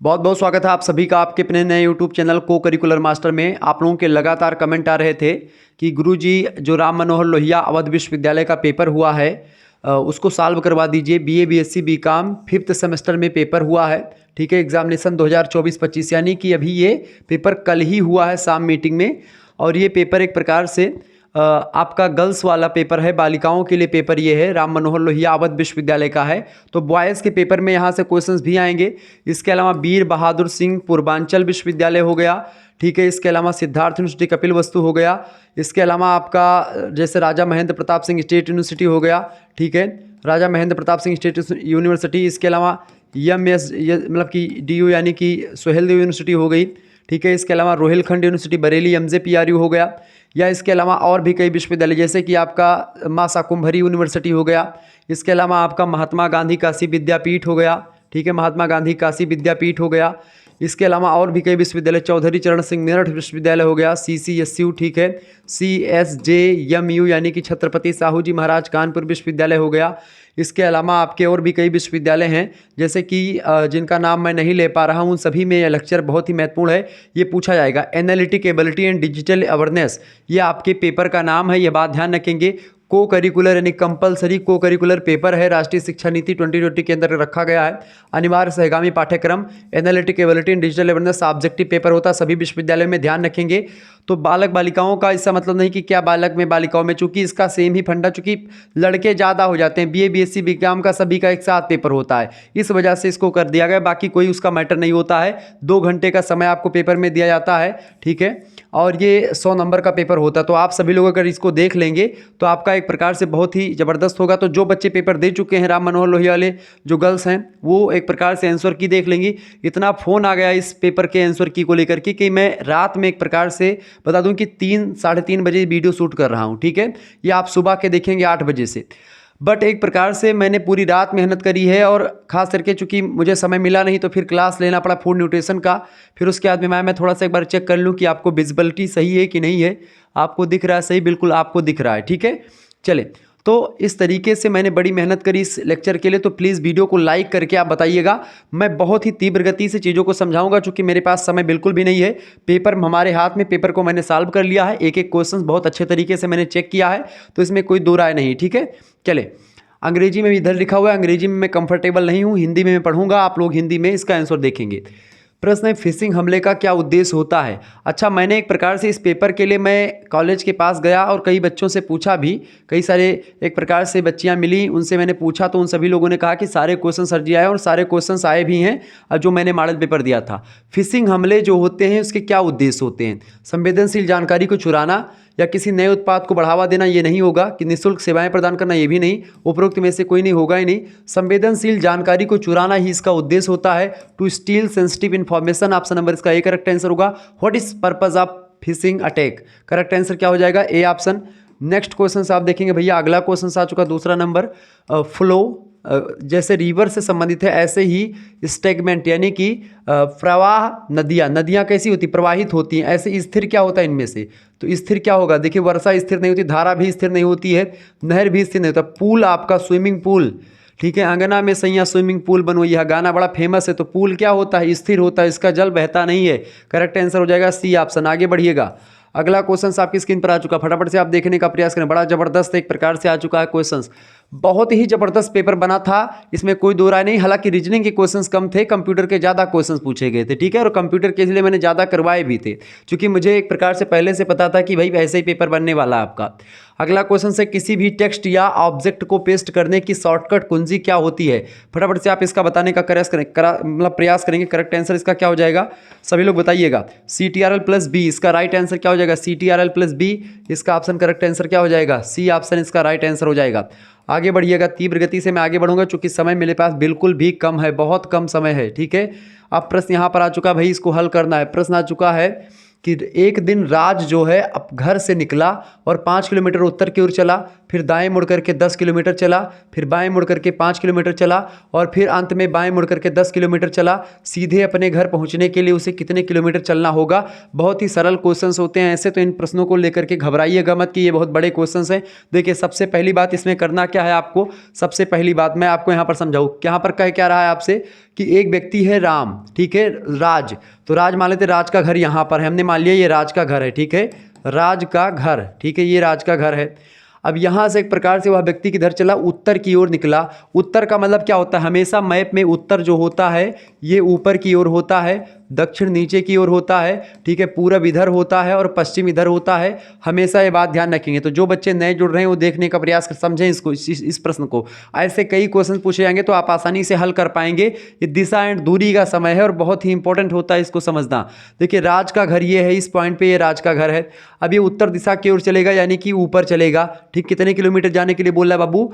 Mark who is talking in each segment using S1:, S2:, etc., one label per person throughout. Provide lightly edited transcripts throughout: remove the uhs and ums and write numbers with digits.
S1: बहुत बहुत स्वागत है आप सभी का आपके अपने नए यूट्यूब चैनल को करिकुलर मास्टर में। आप लोगों के लगातार कमेंट आ रहे थे कि गुरुजी जो राम मनोहर लोहिया अवध विश्वविद्यालय का पेपर हुआ है उसको सॉल्व करवा दीजिए। BA BSc BCom 5th semester में पेपर हुआ है, ठीक है, एग्जामिनेशन 2024-25, यानी कि अभी ये पेपर कल ही हुआ है शाम मीटिंग में। और ये पेपर एक प्रकार से आपका गर्ल्स वाला पेपर है, बालिकाओं के लिए पेपर ये है, राम मनोहर लोहिया अवध विश्वविद्यालय का है। तो बॉयज़ के पेपर में यहाँ से क्वेश्चंस भी आएंगे। इसके अलावा वीर बहादुर सिंह पूर्वांचल विश्वविद्यालय हो गया, ठीक है। इसके अलावा सिद्धार्थ यूनिवर्सिटी कपिल वस्तु हो गया। इसके अलावा आपका जैसे राजा महेंद्र प्रताप सिंह स्टेट यूनिवर्सिटी हो गया, ठीक है, राजा महेंद्र प्रताप सिंह स्टेट यूनिवर्सिटी। इसके अलावा एमएस मतलब कि डीयू यानी कि सुहेलदेव यूनिवर्सिटी हो गई, ठीक है। इसके अलावा रोहिलखंड यूनिवर्सिटी बरेली एमजेपीआरयू हो गया, या इसके अलावा और भी कई विश्वविद्यालय जैसे कि आपका माँ शाकुंभरी यूनिवर्सिटी हो गया। इसके अलावा आपका महात्मा गांधी काशी विद्यापीठ हो गया, ठीक है, महात्मा गांधी काशी विद्यापीठ हो गया। इसके अलावा और भी कई विश्वविद्यालय, चौधरी चरण सिंह मेरठ विश्वविद्यालय हो गया, CCSU, ठीक है, CSJMU यानी कि छत्रपति साहू जी महाराज कानपुर विश्वविद्यालय हो गया। इसके अलावा आपके और भी कई विश्वविद्यालय हैं जैसे कि जिनका नाम मैं नहीं ले पा रहा हूँ, सभी में यह लेक्चर बहुत ही महत्वपूर्ण है। ये पूछा जाएगा analytic ability and digital awareness, ये आपके पेपर का नाम है, ये बात ध्यान रखेंगे। को करिकुलर यानी कंपलसरी को करिकुलर पेपर है, राष्ट्रीय शिक्षा नीति 2020 के अंदर रखा गया है। अनिवार्य सहगामी पाठ्यक्रम analytic ability and digital awareness objective paper होता है, सभी विश्वविद्यालयों में ध्यान रखेंगे। तो बालक बालिकाओं का इसका मतलब नहीं कि क्या बालक में बालिकाओं में, चूंकि इसका सेम ही फंडा, चूंकि लड़के ज़्यादा हो जाते हैं, बीए बीएससी बीकॉम का सभी का एक साथ पेपर होता है, इस वजह से इसको कर दिया गया। बाकी कोई उसका मैटर नहीं होता है। 2 घंटे का समय आपको पेपर में दिया जाता है, ठीक है, और ये 100 नंबर का पेपर होता है। तो आप सभी लोग अगर इसको देख लेंगे तो आपका एक प्रकार से बहुत ही ज़बरदस्त होगा। तो जो बच्चे पेपर दे चुके हैं राम मनोहर लोहिया वाले, जो गर्ल्स हैं, वो एक प्रकार से आंसर की देख लेंगी। इतना फ़ोन आ गया इस पेपर के आंसर की को लेकर के कि मैं रात में एक प्रकार से बता दूं कि 3-3:30 बजे वीडियो शूट कर रहा हूं, ठीक है। ये आप सुबह के देखेंगे 8 बजे से। बट एक प्रकार से मैंने पूरी रात मेहनत करी है, और ख़ास करके चूंकि मुझे समय मिला नहीं तो फिर क्लास लेना पड़ा फूड न्यूट्रिशन का। फिर उसके बाद में मैं थोड़ा सा एक बार चेक कर लूँ कि आपको विजिबिलिटी सही है कि नहीं है। आपको दिख रहा है सही, बिल्कुल आपको दिख रहा है, ठीक है। चले, तो इस तरीके से मैंने बड़ी मेहनत करी इस लेक्चर के लिए। तो प्लीज़ वीडियो को लाइक करके आप बताइएगा। मैं बहुत ही तीव्र गति से चीज़ों को समझाऊंगा, चूंकि मेरे पास समय बिल्कुल भी नहीं है। पेपर हमारे हाथ में, पेपर को मैंने सॉल्व कर लिया है, एक एक क्वेश्चन बहुत अच्छे तरीके से मैंने चेक किया है, तो इसमें कोई दो राय नहीं, ठीक है। चले, अंग्रेजी में भी इधर लिखा हुआ है, अंग्रेजी में मैं कंफर्टेबल नहीं हूँ, हिंदी में मैं पढ़ूंगा, आप लोग हिंदी में इसका आंसर देखेंगे। प्रश्न है, फिशिंग हमले का क्या उद्देश्य होता है। अच्छा, मैंने एक प्रकार से इस पेपर के लिए मैं कॉलेज के पास गया और कई बच्चों से पूछा भी, कई सारे एक प्रकार से बच्चियां मिली, उनसे मैंने पूछा तो उन सभी लोगों ने कहा कि सारे क्वेश्चन सर जी आए, और सारे क्वेश्चन आए भी हैं जो मैंने मॉडल पेपर दिया था। फिशिंग हमले जो होते हैं उसके क्या उद्देश्य होते हैं। संवेदनशील जानकारी को चुराना या किसी नए उत्पाद को बढ़ावा देना, ये नहीं होगा। कि निःशुल्क सेवाएं प्रदान करना, ये भी नहीं। उपरोक्त में से कोई नहीं होगा ही नहीं। संवेदनशील जानकारी को चुराना ही इसका उद्देश्य होता है। To steal sensitive information, option number इसका ए करेक्ट आंसर होगा। What is purpose of phishing attack, correct answer क्या हो जाएगा, ए ऑप्शन। नेक्स्ट क्वेश्चन आप देखेंगे भैया, अगला क्वेश्चन आ चुका दूसरा नंबर। फ्लो, जैसे रिवर से संबंधित है, ऐसे ही स्टेगमेंट यानी कि प्रवाह, नदियाँ कैसी होती, प्रवाहित होती हैं, ऐसे स्थिर क्या होता है इनमें से। तो स्थिर क्या होगा, देखिए वर्षा स्थिर नहीं होती, धारा भी स्थिर नहीं होती है, नहर भी स्थिर नहीं होता। पूल आपका स्विमिंग पूल, ठीक है, अंगना में सैया स्विमिंग पूल बनो, यह गाना बड़ा फेमस है। तो पूल क्या होता है, स्थिर होता है, इसका जल बहता नहीं है। करेक्ट आंसर हो जाएगा सी ऑप्शन। आगे बढ़िएगा, अगला क्वेश्चन आपकी स्क्रीन पर आ चुका, फटाफट से आप देखने का प्रयास करें। बड़ा जबरदस्त एक प्रकार से आ चुका है क्वेश्चन, बहुत ही जबरदस्त पेपर बना था, इसमें कोई दो राय नहीं। हालांकि रीजनिंग के क्वेश्चंस कम थे, कंप्यूटर के ज़्यादा क्वेश्चंस पूछे गए थे, ठीक है, और कंप्यूटर के इसलिए मैंने ज़्यादा करवाए भी थे, क्योंकि मुझे एक प्रकार से पहले से पता था कि भाई ऐसे ही पेपर बनने वाला है आपका। अगला क्वेश्चन से, किसी भी टेक्स्ट या ऑब्जेक्ट को पेस्ट करने की शॉर्टकट कुंजी क्या होती है। फटाफट से आप इसका बताने का प्रयास करेंगे। करेक्ट आंसर इसका क्या हो जाएगा, सभी लोग बताइएगा। CTRL+B, इसका राइट आंसर क्या हो जाएगा, CTRL+B, इसका ऑप्शन करेक्ट आंसर क्या हो जाएगा, सी ऑप्शन इसका राइट आंसर हो जाएगा। आगे बढ़िएगा, तीव्र गति से मैं आगे बढ़ूंगा, चूंकि समय मेरे पास बिल्कुल भी कम है, बहुत कम समय है, ठीक है। अब प्रश्न यहाँ पर आ चुका, भाई इसको हल करना है। प्रश्न आ चुका है कि एक दिन राज जो है अब घर से निकला और 5 किलोमीटर उत्तर की ओर चला, फिर दाएं मुड़ करके 10 किलोमीटर चला, फिर बाएं मुड़ करके 5 किलोमीटर चला और फिर अंत में बाएं मुड़ करके 10 किलोमीटर चला। सीधे अपने घर पहुंचने के लिए उसे कितने किलोमीटर चलना होगा? बहुत ही सरल क्वेश्चंस होते हैं ऐसे, तो इन प्रश्नों को लेकर के घबराइएगा मत कि ये बहुत बड़े क्वेश्चंस हैं। देखिए सबसे पहली बात इसमें करना क्या है आपको, सबसे पहली बात मैं आपको यहाँ पर समझाऊँ। यहाँ पर कह क्या रहा है आपसे कि एक व्यक्ति है राम, ठीक है, राज, तो राज मान लेते, राज का घर यहाँ पर है, हमने मान लिया ये राज का घर है, ठीक है, राज का घर, ठीक है, ये राज का घर है। अब यहाँ से एक प्रकार से वह व्यक्ति किधर चला? उत्तर की ओर निकला। उत्तर का मतलब क्या होता है? हमेशा मैप में उत्तर जो होता है ये ऊपर की ओर होता है, दक्षिण नीचे की ओर होता है, ठीक है, पूरब इधर होता है और पश्चिम इधर होता है। हमेशा ये बात ध्यान रखेंगे। तो जो बच्चे नए जुड़ रहे हैं वो देखने का प्रयास कर, समझें इसको, इस प्रश्न को। ऐसे कई क्वेश्चन पूछे जाएंगे तो आप आसानी से हल कर पाएंगे। ये दिशा एंड दूरी का समय है और बहुत ही इंपॉर्टेंट होता है इसको समझना। देखिए राज का घर ये है, इस पॉइंट पे ये राज का घर है। अब ये उत्तर दिशा की ओर चलेगा यानी कि ऊपर चलेगा, ठीक। कितने किलोमीटर जाने के लिए बोल रहा है बाबू?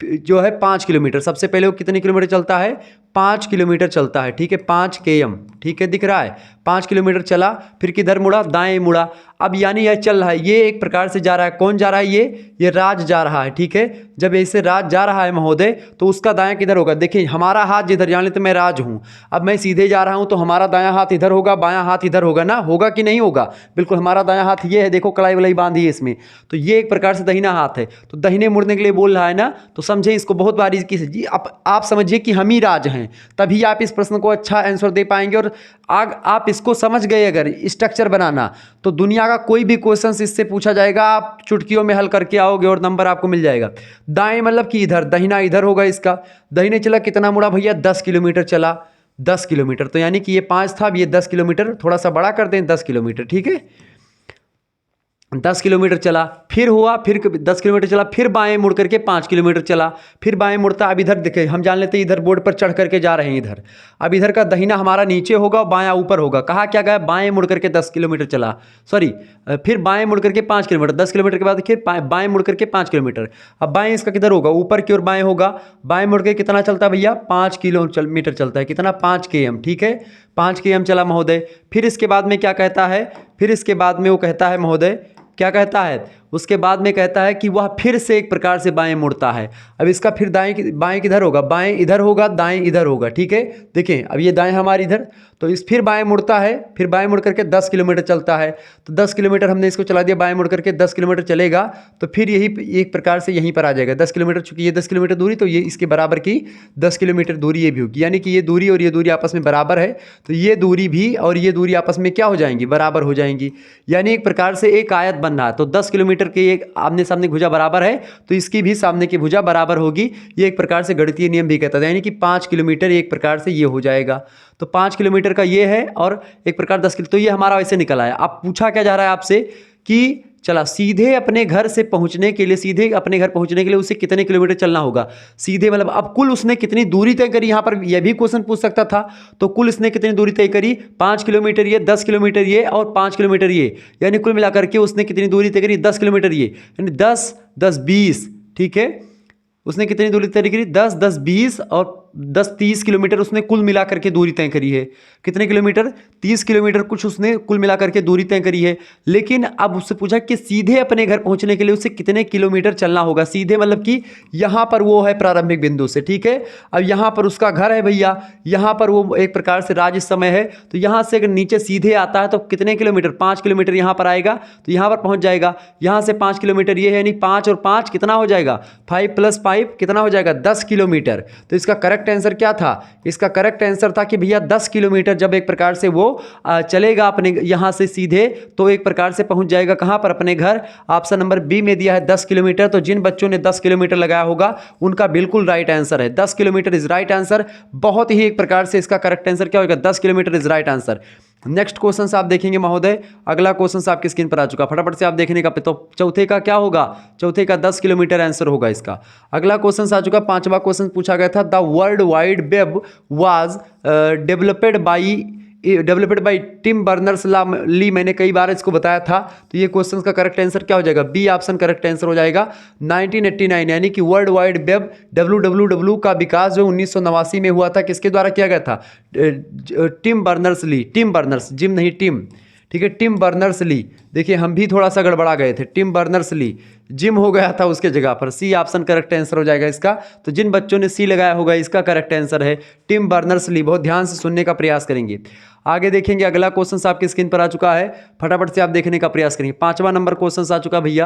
S1: जो है 5 किलोमीटर। सबसे पहले वो कितने किलोमीटर चलता है? 5 किलोमीटर चलता है, ठीक है, 5 km, ठीक है, दिख रहा है। 5 किलोमीटर चला, फिर किधर मुड़ा? दाएं मुड़ा। अब यानी यह चल रहा है, ये एक प्रकार से जा रहा है। कौन जा रहा है? ये राज जा रहा है, ठीक है। जब ऐसे राज जा रहा है महोदय, तो उसका दायां किधर होगा? देखिए हमारा हाथ जिधर, जान लेते मैं राज हूँ, अब मैं सीधे जा रहा हूँ तो हमारा दायां हाथ इधर होगा, बायां हाथ इधर होगा ना, होगा कि नहीं होगा? बिल्कुल, हमारा दायां हाथ ये है, देखो कलाई वलाई बांधी है इसमें, तो ये एक प्रकार से दाहिना हाथ है। तो दाहिने मुड़ने के लिए बोल रहा है ना, तो समझे इसको बहुत बारीकी से जी। आप समझिए कि हम ही राज हैं, तभी आप इस प्रश्न को अच्छा आंसर दे पाएंगे। और आप इसको समझ गए अगर स्ट्रक्चर बनाना, तो दुनिया का कोई भी क्वेश्चन इससे पूछा जाएगा, आप चुटकियों में हल करके आओगे और नंबर आपको मिल जाएगा। दाएं मतलब कि इधर, दाहिना इधर होगा इसका। दाहिने चला, कितना मुड़ा भैया? 10 किलोमीटर चला, 10 किलोमीटर। तो यानी कि ये 5 था, अब ये 10 किलोमीटर, थोड़ा सा बड़ा कर दें, 10 किलोमीटर, ठीक है। 10 किलोमीटर चला, फिर हुआ, फिर 10 किलोमीटर चला, फिर बाएं मुड़ करके 5 किलोमीटर चला, फिर बाएं मुड़ता। अब इधर देखे, हम जान लेते हैं इधर बोर्ड पर चढ़ करके जा रहे हैं इधर। अब इधर का दाहिना हमारा नीचे होगा और बायां ऊपर होगा। कहा क्या गया? बाएं मुड़ करके 10 किलोमीटर चला, सॉरी, फिर बाएं मुड़ करके 5 किलोमीटर, 10 किलोमीटर के बाद फिर बाएं मुड़ करके 5 किलोमीटर। अब बाएं इसका किधर होगा? ऊपर की ओर बाएं होगा। बाएं मुड़ के कितना चलता है भैया? 5 किलोमीटर चलता है। कितना? 5 km, ठीक है, 5 km चला महोदय। फिर इसके बाद में क्या कहता है? फिर इसके बाद में वो कहता है महोदय, क्या कहता है? उसके बाद में कहता है कि वह फिर से एक प्रकार से बाएं मुड़ता है। अब इसका फिर बाएं किधर होगा? बाएं इधर होगा, दाएं इधर होगा, ठीक है। देखें अब ये दाएं हमारी इधर, तो इस फिर बाएं मुड़ता है, फिर बाएं मुड़ करके 10 किलोमीटर चलता है। तो 10 किलोमीटर हमने इसको चला दिया, बाएं मुड़ करके 10 किलोमीटर चलेगा, तो फिर यही एक प्रकार से यहीं पर आ जाएगा 10 किलोमीटर। चूंकि ये 10 किलोमीटर दूरी, तो ये इसके बराबर की 10 किलोमीटर दूरी ये भी होगी, यानी कि ये दूरी और ये दूरी आपस में बराबर है। तो ये दूरी भी और ये दूरी आपस में क्या हो जाएंगी? बराबर हो जाएंगी। यानी एक प्रकार से एक आयत बन रहा है। तो 10 किलोमीटर की एक आमने सामने भुजा बराबर है, तो इसकी भी सामने की भुजा बराबर होगी। ये एक प्रकार से गणितीय नियम भी कहता है, यानी कि 5 किलोमीटर एक प्रकार से ये हो जाएगा। तो 5 किलोमीटर का ये है और एक प्रकार 10 किलो, तो ये हमारा वैसे निकल आया। अब पूछा क्या जा रहा है आपसे कि चला सीधे अपने घर से पहुंचने के लिए, सीधे अपने घर पहुंचने के लिए उसे कितने किलोमीटर चलना होगा? सीधे मतलब अब कुल उसने कितनी दूरी तय करी, यहां पर यह भी क्वेश्चन पूछ सकता था। तो कुल इसने कितनी दूरी तय करी? 5 किलोमीटर ये, 10 किलोमीटर ये और 5 किलोमीटर ये, यानी कुल मिलाकर के उसने कितनी दूरी तय करी? 10 किलोमीटर ये, यानी 10 10 20, ठीक है। उसने कितनी दूरी तय करी? 10 10 20 और 10 30 किलोमीटर उसने कुल मिलाकर के दूरी तय करी है। कितने किलोमीटर? 30 किलोमीटर कुछ उसने कुल मिलाकर के दूरी तय करी है। लेकिन अब उससे पूछा कि सीधे अपने घर पहुंचने के लिए उसे कितने किलोमीटर चलना होगा? सीधे मतलब कि यहाँ पर वो है प्रारंभिक बिंदु से, ठीक है। अब यहाँ पर उसका घर है भैया, यहाँ पर वो एक प्रकार से राज इस समय है, तो यहाँ से अगर नीचे सीधे आता है तो कितने किलोमीटर? 5 किलोमीटर यहाँ पर आएगा, तो यहाँ पर पहुँच जाएगा। यहाँ से 5 किलोमीटर ये है, यानी 5 और 5 कितना हो जाएगा? 5 + 5 कितना हो जाएगा? 10 किलोमीटर। तो इसका करेक्ट आंसर क्या था? इसका करेक्ट आंसर था कि भैया 10 किलोमीटर जब एक प्रकार से वो चलेगा अपने यहाँ से सीधे, तो एक प्रकार से पहुंच जाएगा कहाँ पर? अपने घर। ऑप्शन नंबर बी में दिया है 10 किलोमीटर। तो जिन बच्चों ने 10 किलोमीटर लगाया होगा उनका बिल्कुल राइट आंसर है, 10 किलोमीटर इज राइट आंसर। बहुत ही एक प्रकार से इसका करेक्ट आंसर क्या होगा? 10 kilometre is right answer. Next question आप देखेंगे महोदय, अगला क्वेश्चन आपकी स्क्रीन पर आ चुका, फटाफट से आप देखने का। तो चौथे का क्या होगा? चौथे का 10 किलोमीटर आंसर होगा इसका। अगला क्वेश्चन आ चुका, पांचवा क्वेश्चन पूछा गया था, the world wide web was developed by Tim Berners Lee. मैंने कई बार इसको बताया था। तो ये क्वेश्चन का करेक्ट आंसर क्या हो जाएगा? बी ऑप्शन करेक्ट आंसर हो जाएगा। 1989, यानी कि वर्ल्ड वाइड वेब WWW का विकास जो 1989 में हुआ था, किसके द्वारा किया गया था? Tim Berners Lee, Tim Berners, Jim नहीं टिम, ठीक है। टिम बर्नर्स ली, देखिए हम भी थोड़ा सा गड़बड़ा गए थे, टिम बर्नर्स ली, जिम हो गया था उसके जगह पर। सी ऑप्शन करेक्ट आंसर हो जाएगा इसका। तो जिन बच्चों ने सी लगाया होगा इसका करेक्ट आंसर है टिम बर्नर्स ली। बहुत ध्यान से सुनने का प्रयास करेंगे। आगे देखेंगे, अगला क्वेश्चन आपकी स्क्रीन पर आ चुका है, फटाफट से आप देखने का प्रयास करेंगे। 5वां नंबर क्वेश्चन आ चुका भैया,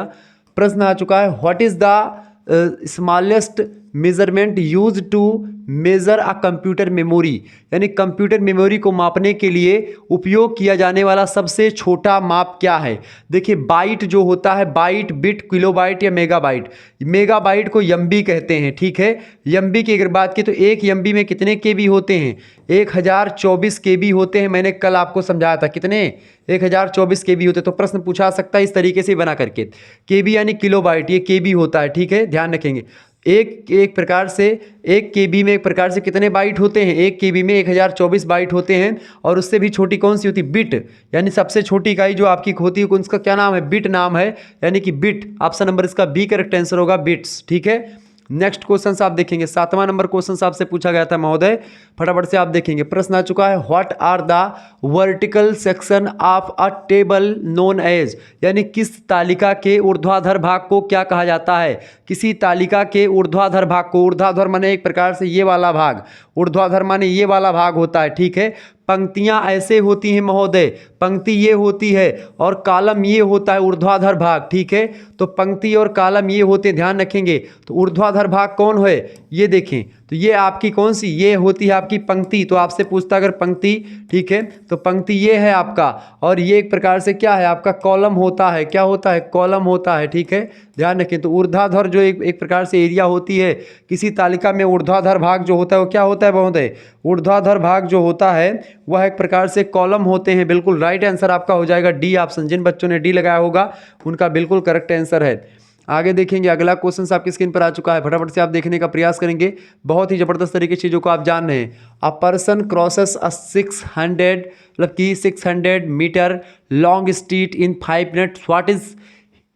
S1: प्रश्न आ चुका है, what is the smallest measurement used to measure a computer memory, यानी कंप्यूटर मेमोरी को मापने के लिए उपयोग किया जाने वाला सबसे छोटा माप क्या है। देखिए बाइट जो होता है, बाइट, बिट, किलोबाइट या मेगाबाइट। मेगाबाइट को एमबी कहते हैं, ठीक है। एमबी की अगर बात की तो एक एमबी में कितने केबी होते हैं, 1024 केबी होते हैं। मैंने कल आपको समझाया था कितने, 1024 केबी होते। तो प्रश्न पूछा सकता है इस तरीके से बना करके, केबी यानी किलोबाइट, ये केबी होता है, ठीक है, ध्यान रखेंगे। एक प्रकार से एक केबी में एक प्रकार से कितने बाइट होते हैं, एक केबी में 1024 बाइट होते हैं। और उससे भी छोटी कौन सी होती है, बिट, यानी सबसे छोटी इकाई जो आपकी होती है उसका क्या नाम है, बिट नाम है, यानी कि बिट। ऑप्शन नंबर इसका बी करेक्ट आंसर होगा, बिट्स, ठीक है। नेक्स्ट क्वेश्चन आप देखेंगे, 7वां नंबर क्वेश्चन आपसे पूछा गया था महोदय, फटाफट से आप देखेंगे। प्रश्न आ चुका है, what are the vertical section of a table known as, यानी किस तालिका के ऊर्ध्वाधर भाग को क्या कहा जाता है। किसी तालिका के ऊर्ध्वाधर भाग को, ऊर्ध्वाधर माने एक प्रकार से ये वाला भाग, ऊर्ध्वाधर माने ये वाला भाग होता है, ठीक है। पंक्तियां ऐसे होती हैं महोदय, पंक्ति ये होती है और कॉलम ये होता है ऊर्ध्वाधर भाग, ठीक है। तो पंक्ति और कॉलम ये होते हैं, ध्यान रखेंगे। तो ऊर्ध्वाधर भाग कौन है, ये देखें, तो ये आपकी कौन सी, ये होती है आपकी पंक्ति। तो आपसे पूछता अगर पंक्ति, ठीक है, तो पंक्ति ये है आपका, और ये एक प्रकार से क्या है आपका, कॉलम होता है। क्या होता है, कॉलम होता है, ठीक है, ध्यान रखें। तो ऊर्ध्वाधर जो एक प्रकार से एरिया होती है किसी तालिका में, ऊर्ध्वाधर भाग जो होता है वो क्या होता है महोदय, ऊर्ध्वाधर भाग जो होता है वह एक प्रकार से कॉलम होते हैं। बिल्कुल राइट आंसर आपका हो जाएगा डी ऑप्शन। जिन बच्चों ने डी लगाया होगा उनका बिल्कुल करेक्ट आंसर है। आगे देखेंगे, अगला क्वेश्चन आपकी स्क्रीन पर आ चुका है, फटाफट से आप देखने का प्रयास करेंगे। बहुत ही जबरदस्त तरीके से चीज़ों को आप जान रहे हैं। अ पर्सन क्रॉसेस अ 600 मतलब कि 600 metre long street in 5 minutes, what is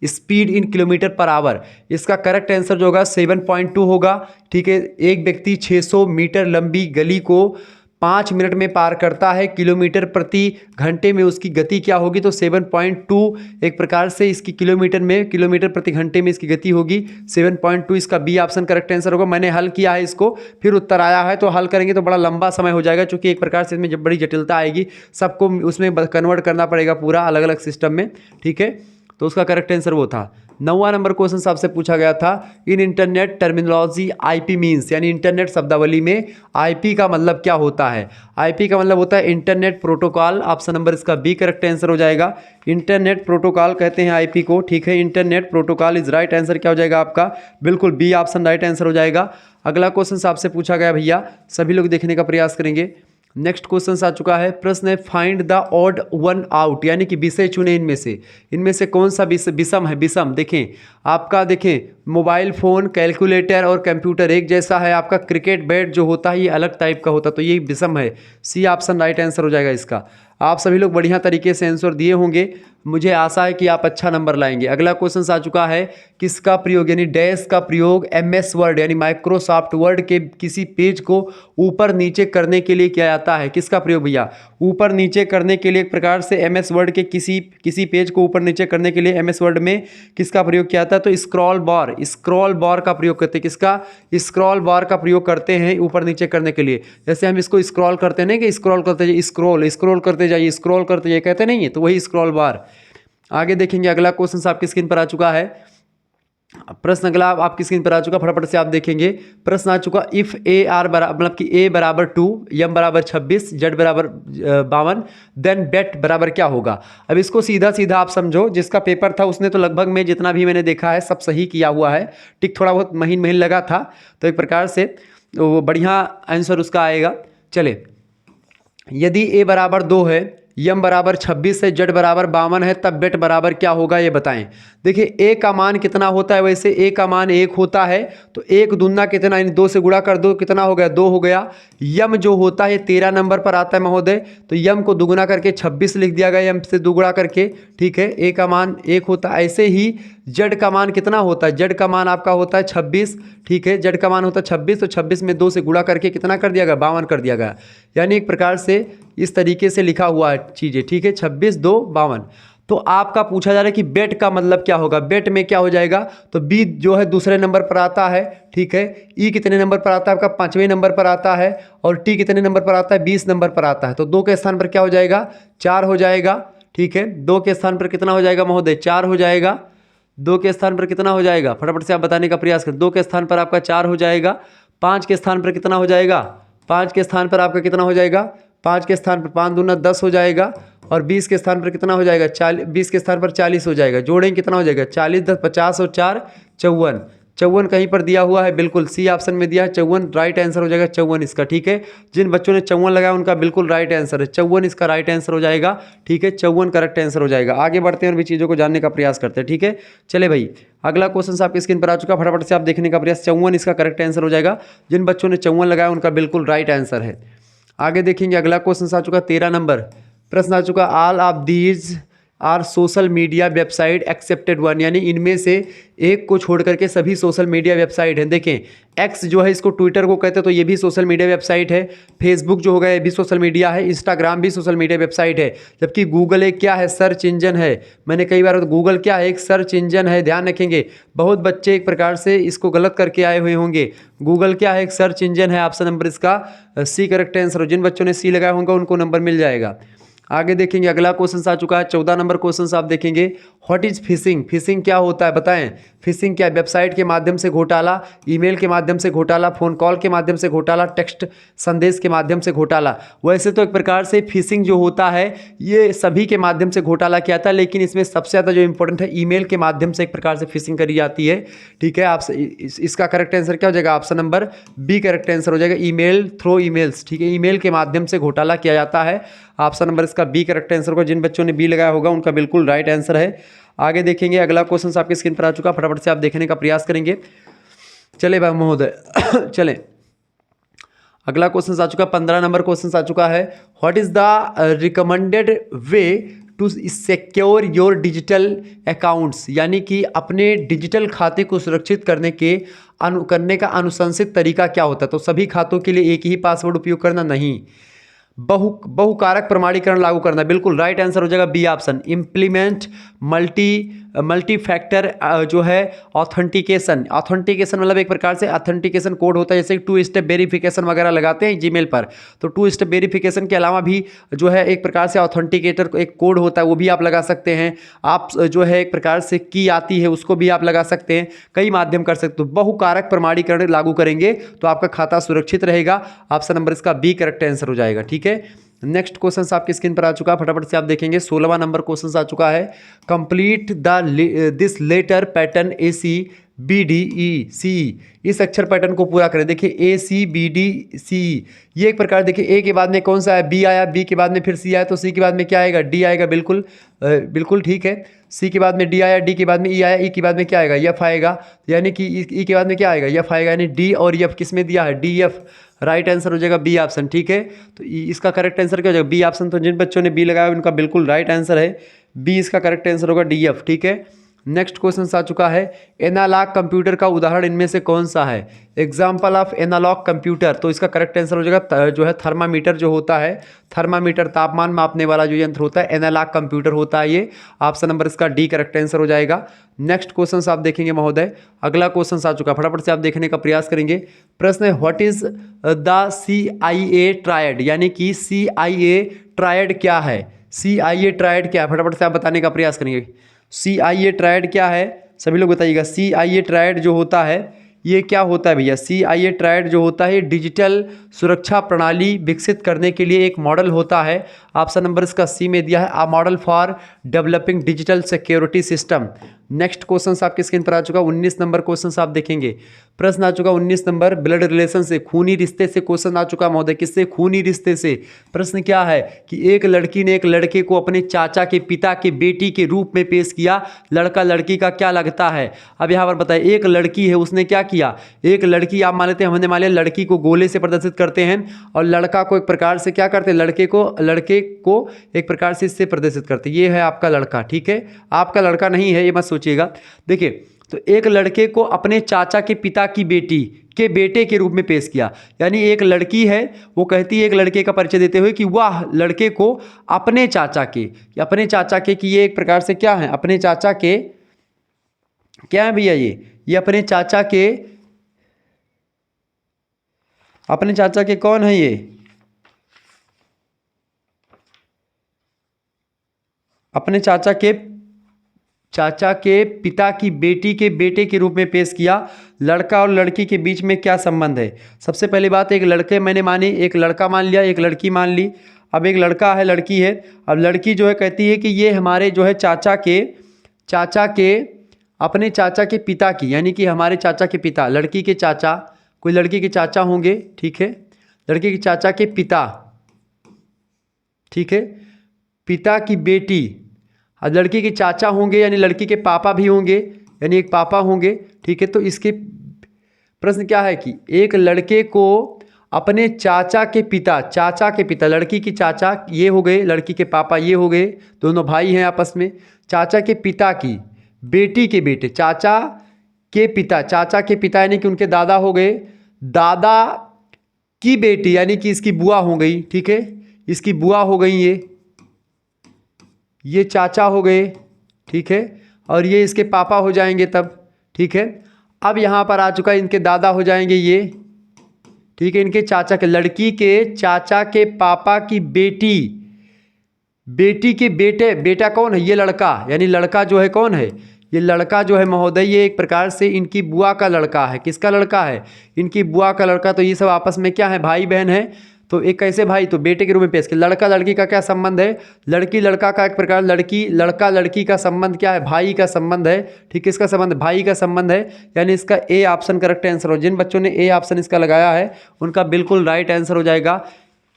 S1: speed in kilometre per hour. इसका करेक्ट आंसर जो होगा 7.2 होगा, ठीक है। एक व्यक्ति 600 मीटर लंबी गली को 5 मिनट में पार करता है, किलोमीटर प्रति घंटे में उसकी गति क्या होगी, तो 7.2 एक प्रकार से इसकी किलोमीटर प्रति घंटे में इसकी गति होगी 7.2। इसका बी ऑप्शन करेक्ट आंसर होगा। मैंने हल किया है इसको, फिर उत्तर आया है, तो हल करेंगे तो बड़ा लंबा समय हो जाएगा, क्योंकि एक प्रकार से इसमें जब बड़ी जटिलता आएगी, सबको उसमें कन्वर्ट करना पड़ेगा पूरा अलग अलग सिस्टम में, ठीक है। तो उसका करेक्ट आंसर वो था। 9वां नंबर क्वेश्चन आपसे पूछा गया था, इन इंटरनेट टर्मिनोलॉजी आईपी मीन्स, यानी इंटरनेट शब्दावली में आईपी का मतलब क्या होता है। आईपी का मतलब होता है इंटरनेट प्रोटोकॉल। ऑप्शन नंबर इसका बी करेक्ट आंसर हो जाएगा। इंटरनेट प्रोटोकॉल कहते हैं आईपी को, ठीक है। Internet protocol is right answer क्या हो जाएगा आपका, बिल्कुल बी ऑप्शन राइट आंसर हो जाएगा। अगला क्वेश्चन आपसे पूछा गया भैया, सभी लोग देखने का प्रयास करेंगे। नेक्स्ट क्वेश्चन आ चुका है, प्रश्न है, find the odd one out, यानी कि विषय चुने इनमें से कौन सा विषम है। विषम देखें आपका, देखें मोबाइल फ़ोन, कैलकुलेटर और कंप्यूटर एक जैसा है। आपका क्रिकेट बैट जो होता है ये अलग टाइप का होता है, तो ये विषम है। सी ऑप्शन राइट आंसर हो जाएगा इसका। आप सभी लोग बढ़िया तरीके से आंसर दिए होंगे, मुझे आशा है कि आप अच्छा नंबर लाएंगे। अगला क्वेश्चन आ चुका है, किसका प्रयोग, यानी डैश का प्रयोग एमएस वर्ड यानी माइक्रोसॉफ्ट वर्ड के किसी पेज को ऊपर नीचे करने के लिए किया जाता है। किसका प्रयोग भैया, ऊपर नीचे करने के लिए एक प्रकार से एमएस वर्ड के किसी पेज को ऊपर नीचे करने के लिए एमएस वर्ड में किसका प्रयोग किया जाता है, तो स्क्रॉल बार का प्रयोग करते हैं। किसका, स्क्रॉल बार का प्रयोग करते हैं ऊपर नीचे करने के लिए। जैसे हम इसको स्क्रॉल करते हैं ना, कि स्क्रॉल करते जाइए, स्क्रॉल करते जाइए, स्क्रॉल करते जाइए कहते नहीं है, तो वही स्क्रॉल बार। आगे देखेंगे, अगला क्वेश्चन आपकी स्क्रीन पर आ चुका है। प्रश्न अगला आपकी स्क्रीन पर आ चुका, फटाफट से आप देखेंगे। प्रश्न आ चुका, इफ ए आर बराबर मतलब कि ए बराबर 2, एम बराबर 26, जेड बराबर 52, देन बेट बराबर क्या होगा। अब इसको सीधा सीधा आप समझो, जिसका पेपर था उसने तो लगभग में जितना भी मैंने देखा है सब सही किया हुआ है, टिक थोड़ा बहुत महीन लगा था, तो एक प्रकार से वो बढ़िया आंसर उसका आएगा। चले, यदि ए बराबर 2 है, यम बराबर 26 है, जेड बराबर 52 है, तब बेट बराबर क्या होगा ये बताएं। देखिए ए का मान कितना होता है, वैसे ए का मान 1 होता है, तो 1 दूना कितना, यानी 2 से गुणा कर दो, कितना हो गया, 2 हो गया। यम जो होता है 13 नंबर पर आता है महोदय, तो यम को दुगुना करके 26 लिख दिया गया, यम से दुगुना करके, ठीक है। ए का मान 1 होता है। ऐसे ही जेड का मान कितना होता है, जेड का मान आपका होता है 26, ठीक है, जेड का मान होता है 26, तो 26 में 2 से गुणा करके कितना कर दिया गया, 52 कर दिया गया। यानी एक प्रकार से इस तरीके से लिखा हुआ है चीज़ें, ठीक है, 26 2 52। तो आपका पूछा जा रहा है कि बेट का मतलब क्या होगा, बेट में क्या हो जाएगा, तो बी जो है दूसरे नंबर पर आता है, ठीक है, ई कितने नंबर पर आता है आपका 5वें नंबर पर आता है, और टी कितने नंबर पर आता है 20 नंबर पर आता है। तो 2 के स्थान पर क्या हो जाएगा, 4 हो जाएगा, ठीक है, 2 के स्थान पर कितना हो जाएगा महोदय, 4 हो जाएगा। 2 के स्थान पर कितना हो जाएगा, फटाफट से आप बताने का प्रयास करें। 2 के स्थान पर आपका 4 हो जाएगा। 5 के स्थान पर कितना हो जाएगा, 5 के स्थान पर आपका कितना हो जाएगा, 5 के स्थान पर 5 दूना 10 हो जाएगा, और 20 के स्थान पर कितना हो जाएगा, 20 के स्थान पर 40 हो जाएगा। जोड़ेंगे कितना हो जाएगा, 40 10 50 और 4 54। 54 कहीं पर दिया हुआ है, बिल्कुल सी ऑप्शन में दिया है 54, राइट आंसर हो जाएगा 54 इसका, ठीक है। जिन बच्चों ने 54 लगाया उनका बिल्कुल राइट आंसर है 54, इसका राइट आंसर हो जाएगा, ठीक है, 54 करेक्ट आंसर हो जाएगा। आगे बढ़ते हैं और भी चीज़ों को जानने का प्रयास करते हैं, ठीक है। चले भाई, अगला क्वेश्चन आपकी स्क्रीन पर आ चुका, फटाफट से आप देखने का प्रयास। 54 इसका करेक्ट आंसर हो जाएगा। जिन बच्चों ने 54 लगाया उनका बिल्कुल राइट आंसर है। आगे देखेंगे, अगला क्वेश्चन आ चुका 13 नंबर प्रश्न आ चुका, all of these are social media website accepted one, यानी इनमें से एक को छोड़ करके सभी सोशल मीडिया वेबसाइट हैं। देखें, एक्स जो है इसको ट्विटर को कहते हैं, तो ये भी सोशल मीडिया वेबसाइट है। फेसबुक जो होगा ये भी सोशल मीडिया है। इंस्टाग्राम भी सोशल मीडिया वेबसाइट है। जबकि गूगल एक क्या है, सर्च इंजन है। मैंने कई बार गूगल क्या है, एक सर्च इंजन है, ध्यान रखेंगे। बहुत बच्चे एक प्रकार से इसको गलत करके आए हुए होंगे। गूगल क्या है, एक सर्च इंजन है। ऑप्शन नंबर इसका सी करेक्ट आंसर। जिन बच्चों ने सी लगाया होगा उनको नंबर मिल जाएगा। आगे देखेंगे, अगला क्वेश्चन आ चुका है 14 नंबर क्वेश्चन आप देखेंगे, व्हाट इज फिशिंग, फिशिंग क्या होता है बताएं। फिशिंग क्या, वेबसाइट के माध्यम से घोटाला, ईमेल के माध्यम से घोटाला, फोन कॉल के माध्यम से घोटाला, टेक्स्ट संदेश के माध्यम से घोटाला। वैसे तो एक प्रकार से फिशिंग जो होता है ये सभी के माध्यम से घोटाला किया था, लेकिन इसमें सबसे ज़्यादा जो इंपॉर्टेंट है ईमेल के माध्यम से एक प्रकार से फिशिंग करी जाती है, ठीक है। आप इसका करेक्ट आंसर क्या हो जाएगा, option number B correct answer हो जाएगा, ईमेल थ्रू ईमेल्स, ठीक है, ईमेल के माध्यम से घोटाला किया जाता है। ऑप्शन नंबर इसका बी करेक्ट आंसर होगा। जिन बच्चों ने बी लगाया होगा उनका बिल्कुल राइट आंसर है। आगे देखेंगे, अगला क्वेश्चन आपकी स्क्रीन पर आ चुका, फटाफट से आप देखने का प्रयास करेंगे। चले भाई महोदय चलें, अगला क्वेश्चन आ चुका 15 नंबर क्वेश्चन आ चुका है, what is the recommended way to secure your digital accounts, यानी कि अपने डिजिटल खाते को सुरक्षित करने का अनुशंसित तरीका क्या होता है। तो सभी खातों के लिए एक ही पासवर्ड उपयोग करना नहीं, बहुकारक प्रमाणीकरण लागू करना, बिल्कुल राइट आंसर हो जाएगा B option. Implement multi factor जो है ऑथेंटिकेशन, ऑथेंटिकेशन मतलब एक प्रकार से ऑथेंटिकेशन कोड होता है, जैसे 2 स्टेप वेरिफिकेशन वगैरह लगाते हैं जीमेल पर, तो 2 स्टेप वेरिफिकेशन के अलावा भी जो है एक प्रकार से ऑथेंटिकेटर एक कोड होता है वो भी आप लगा सकते हैं। आप जो है एक प्रकार से की आती है उसको भी आप लगा सकते हैं, कई माध्यम कर सकते हो। बहुकारक प्रमाणीकरण लागू करेंगे तो आपका खाता सुरक्षित रहेगा। ऑप्शन नंबर इसका बी करेक्ट आंसर हो जाएगा, ठीक है। नेक्स्ट क्वेश्चन आपकी स्क्रीन पर आ चुका है, फटाफट से आप देखेंगे 16वां नंबर क्वेश्चन आ चुका है, complete this letter pattern ACBDECE, इस अक्षर पैटर्न को पूरा करें। देखिए ACBDCE, ये एक प्रकार देखिए ए के बाद में कौन सा है, बी आया, बी के बाद में फिर सी आया, तो सी के बाद में क्या आएगा, डी आएगा, बिल्कुल बिल्कुल ठीक है। सी के बाद में डी आया, डी के बाद में ई आया, ई के बाद में क्या आएगा, एफ आएगा, यानी कि ई के बाद में क्या आएगा, एफ आएगा, यानी डी और एफ किस में दिया है, डी एफ, राइट आंसर हो जाएगा बी ऑप्शन, ठीक है। तो इसका करेक्ट आंसर क्या हो जाएगा, बी ऑप्शन। तो जिन बच्चों ने बी लगाया उनका बिल्कुल राइट आंसर है बी, इसका करेक्ट आंसर होगा डी एफ, ठीक है। नेक्स्ट क्वेश्चन आ चुका है, एनालॉग कंप्यूटर का उदाहरण इनमें से कौन सा है, एग्जाम्पल ऑफ एनालॉग कंप्यूटर। तो इसका करेक्ट आंसर हो जाएगा जो है थर्मामीटर जो होता है, थर्मामीटर तापमान मापने वाला जो यंत्र होता है, एनालॉग कंप्यूटर होता है ये। ऑप्शन नंबर इसका डी करेक्ट आंसर हो जाएगा। नेक्स्ट क्वेश्चन आप देखेंगे महोदय, अगला क्वेश्चन आ चुका, फटाफट से आप देखने का प्रयास करेंगे। प्रश्न है, what is the CIA triad, यानी कि CIA ट्रायड क्या है, CIA ट्रायड क्या है, फटाफट से आप बताने का प्रयास करेंगे। CIA ट्रायड क्या है, सभी लोग बताइएगा। CIA ट्रायड जो होता है ये क्या होता है भैया, CIA ट्रायड जो होता है डिजिटल सुरक्षा प्रणाली विकसित करने के लिए एक मॉडल होता है। ऑप्शन नंबर इसका सी में दिया है, a model for developing digital security system. Next question आपकी स्क्रीन पर आ चुका 19 नंबर क्वेश्चन आप देखेंगे। प्रश्न आ चुका 19 नंबर, ब्लड रिलेशन से, खूनी रिश्ते से क्वेश्चन आ चुका महोदय। किससे, खूनी रिश्ते से। प्रश्न क्या है कि एक लड़की ने एक लड़के को अपने चाचा के पिता के बेटी के रूप में पेश किया, लड़का लड़की का क्या लगता है। अब यहाँ पर बताइए, एक लड़की है उसने क्या किया, एक लड़की आप मान लेते हैं, हमने मान लिया लड़की को गोले से प्रदर्शित करते हैं और लड़का को एक प्रकार से क्या करते हैं, लड़के को एक प्रकार से इससे प्रदर्शित करते हैं। ये है आपका लड़का, ठीक है, आपका लड़का नहीं है ये मत सोचिए। सोचिएगा। देखिए, तो एक लड़के को अपने चाचा के पिता की बेटी के बेटे के रूप में पेश किया। यानी एक लड़की है, वो कहती है एक लड़के का परिचय देते हुए कि वह लड़के को अपने चाचा के कि ये एक प्रकार से क्या है, अपने चाचा के क्या है भैया, ये अपने चाचा के कौन है, ये अपने चाचा के पिता की बेटी के बेटे के रूप में पेश किया। लड़का और लड़की के बीच में क्या संबंध है? सबसे पहली बात, एक लड़के मैंने माने, एक लड़का मान लिया, एक लड़की मान ली। अब एक लड़का है, लड़की है। अब लड़की जो है कहती है कि ये हमारे जो है चाचा के अपने चाचा के पिता की, यानी कि हमारे चाचा के पिता, लड़की के चाचा, कोई लड़की के चाचा होंगे, ठीक है, लड़की के चाचा के पिता, ठीक है, पिता की बेटी। अब लड़की के चाचा होंगे यानी लड़की के पापा भी होंगे, यानी एक पापा होंगे, ठीक है। तो इसके प्रश्न क्या है कि एक लड़के को अपने चाचा के पिता, लड़की की चाचा ये हो गए, लड़की के पापा ये हो गए, दोनों भाई हैं आपस में, चाचा के पिता की बेटी के बेटे, चाचा के पिता यानी कि उनके दादा हो गए, दादा की बेटी यानी कि इसकी बुआ हो गई, ठीक है, इसकी बुआ हो गई, ये चाचा हो गए, ठीक है, और ये इसके पापा हो जाएंगे तब, ठीक है। अब यहाँ पर आ चुका है, इनके दादा हो जाएंगे ये, ठीक है, इनके चाचा के, लड़की के चाचा के पापा की बेटी के बेटा कौन है? ये लड़का, यानी लड़का जो है कौन है? ये लड़का जो है महोदय, ये एक प्रकार से इनकी बुआ का लड़का है। किसका लड़का है? इनकी बुआ का लड़का। तो ये सब आपस में क्या है, भाई बहन है। तो एक कैसे भाई, तो बेटे के रूप में पेश किया। लड़का लड़की का क्या संबंध है? लड़की लड़का का एक प्रकार, लड़का लड़की का संबंध क्या है? भाई का संबंध है, ठीक है, इसका संबंध भाई का संबंध है, यानी इसका ए ऑप्शन करेक्ट आंसर हो। जिन बच्चों ने ए ऑप्शन इसका लगाया है उनका बिल्कुल राइट आंसर हो जाएगा,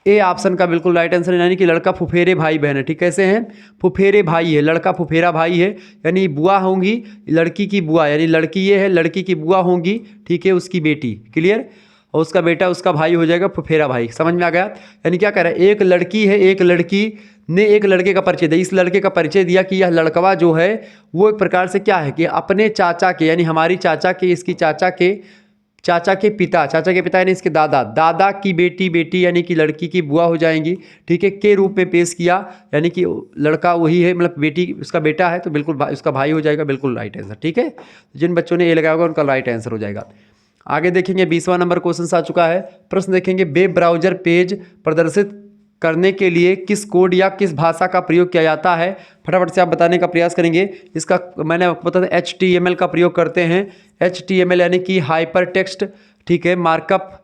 S1: ए ऑप्शन का बिल्कुल राइट आंसर, यानी कि लड़का फुफेरे भाई बहन है, ठीक, कैसे हैं? फुफेरे भाई है, लड़का फुफेरा भाई है, यानी बुआ होंगी लड़की की बुआ, यानी लड़की ये है, लड़की की बुआ होंगी, ठीक है, उसकी बेटी, क्लियर, और उसका बेटा उसका भाई हो जाएगा फुफेरा भाई। समझ में आ गया? यानी क्या कह रहा है, एक लड़की है, एक लड़की ने एक लड़के का परिचय दिया, इस लड़के का परिचय दिया कि यह लड़कवा जो है वो एक प्रकार से क्या है कि अपने चाचा के, यानी हमारी चाचा के, इसकी चाचा के पिता यानी इसके दादा की बेटी यानी कि लड़की की बुआ हो जाएंगी, ठीक है, के रूप में पेश किया, यानी कि लड़का वही है, मतलब बेटी उसका बेटा है, तो बिल्कुल उसका भाई हो जाएगा, बिल्कुल राइट आंसर, ठीक है। जिन बच्चों ने ए लगाया होगा उनका राइट आंसर हो जाएगा। आगे देखेंगे 20वां नंबर क्वेश्चन आ चुका है। प्रश्न देखेंगे, वेब ब्राउजर पेज प्रदर्शित करने के लिए किस कोड या किस भाषा का प्रयोग किया जाता है? फटाफट से आप बताने का प्रयास करेंगे। इसका मैंने आपको बता दें, HTML का प्रयोग करते हैं। HTML यानी कि हाइपर टेक्स्ट, ठीक है, मार्कअप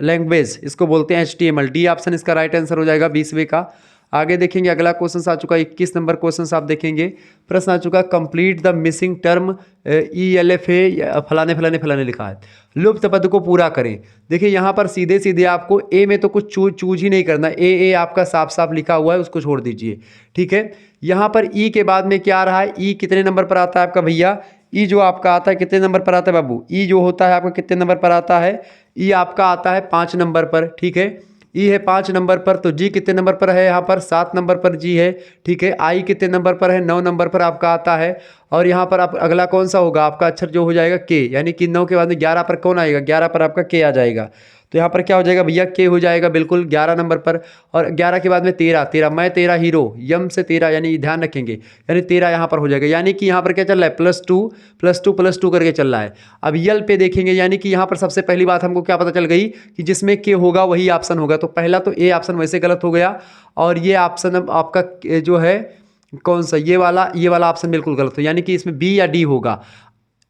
S1: लैंग्वेज, इसको बोलते हैं HTML। डी ऑप्शन इसका राइट आंसर हो जाएगा 20वें का। आगे देखेंगे, अगला क्वेश्चन आ चुका है 21 नंबर क्वेश्चन आप देखेंगे। प्रश्न आ चुका, complete the missing term ELFA फलाने लिखा है, लुप्त पद को पूरा करें। देखिए यहाँ पर सीधे सीधे आपको ए में तो कुछ चूज ही नहीं करना, ए आपका साफ साफ लिखा हुआ है, उसको छोड़ दीजिए, ठीक है। यहाँ पर ई के बाद में क्या आ रहा है, ई कितने नंबर पर आता है आपका भैया? ई जो आपका आता है कितने नंबर पर आता है बाबू? ई जो होता है आपका कितने नंबर पर आता है? ई आपका आता है 5 नंबर पर, ठीक है, ई है 5 नंबर पर। तो जी कितने नंबर पर है? यहाँ पर 7 नंबर पर जी है, ठीक है। आई कितने नंबर पर है? 9 नंबर पर आपका आता है। और यहाँ पर आप अगला कौन सा होगा आपका अक्षर जो हो जाएगा के, यानी कि 9 के बाद में 11 पर कौन आएगा? 11 पर आपका के आ जाएगा। तो यहाँ पर क्या हो जाएगा भैया? के हो जाएगा बिल्कुल 11 नंबर पर। और 11 के बाद में 13 मैं तेरा हीरो, यम से 13, यानी ध्यान रखेंगे, यानी 13 यहाँ पर हो जाएगा। यानी कि यहाँ पर क्या चल रहा है? +2 करके चल रहा है। अब यल पे देखेंगे, यानी कि यहाँ पर सबसे पहली बात हमको क्या पता चल गई कि जिसमें के होगा वही ऑप्शन होगा। तो पहला तो ए ऑप्शन वैसे गलत हो गया, और ये ऑप्शन आपका जो है कौन सा, ये वाला ऑप्शन बिल्कुल गलत हो, यानी कि इसमें बी या डी होगा,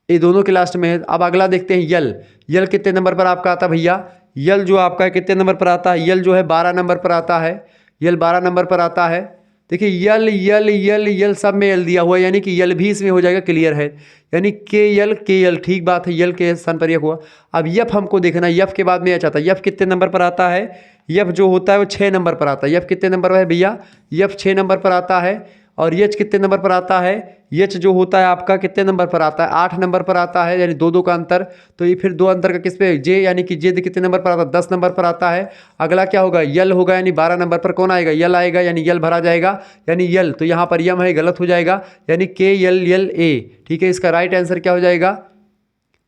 S1: ये दोनों के लास्ट में है। अब अगला देखते हैं, यल कितने नंबर पर आपका आता है भैया? यल जो आपका है कितने नंबर पर आता है? यल जो है 12 नंबर पर आता है, यल 12 नंबर पर आता है। देखिए यल सब में यल दिया हुआ है, यानी कि यल भी इसमें हो जाएगा, क्लियर है, यानी के यल, ठीक बात है, यल के स्थान पर यह हुआ। अब यफ हमको देखना, यफ के बाद में यह चाहता है, यफ कितने नंबर पर आता है? यफ जो होता है वो 6 नंबर पर आता है। यफ कितने नंबर पर है भैया? यफ 6 नंबर पर आता है। और यच कितने नंबर पर आता है, यच जो होता है आपका कितने नंबर पर आता है, 8 नंबर पर आता है, यानी दो दो का अंतर। तो ये फिर दो अंतर का किस पे, जे, यानी कि जे कितने नंबर पर आता है, 10 नंबर पर आता है। अगला क्या होगा, यल होगा, यानी 12 नंबर पर कौन आएगा, यल आएगा, यानी यल भरा जाएगा, यानी यल। तो यहाँ पर यम है, गलत हो जाएगा, यानी के यल यल ए। ठीक है, इसका राइट आंसर क्या हो जाएगा,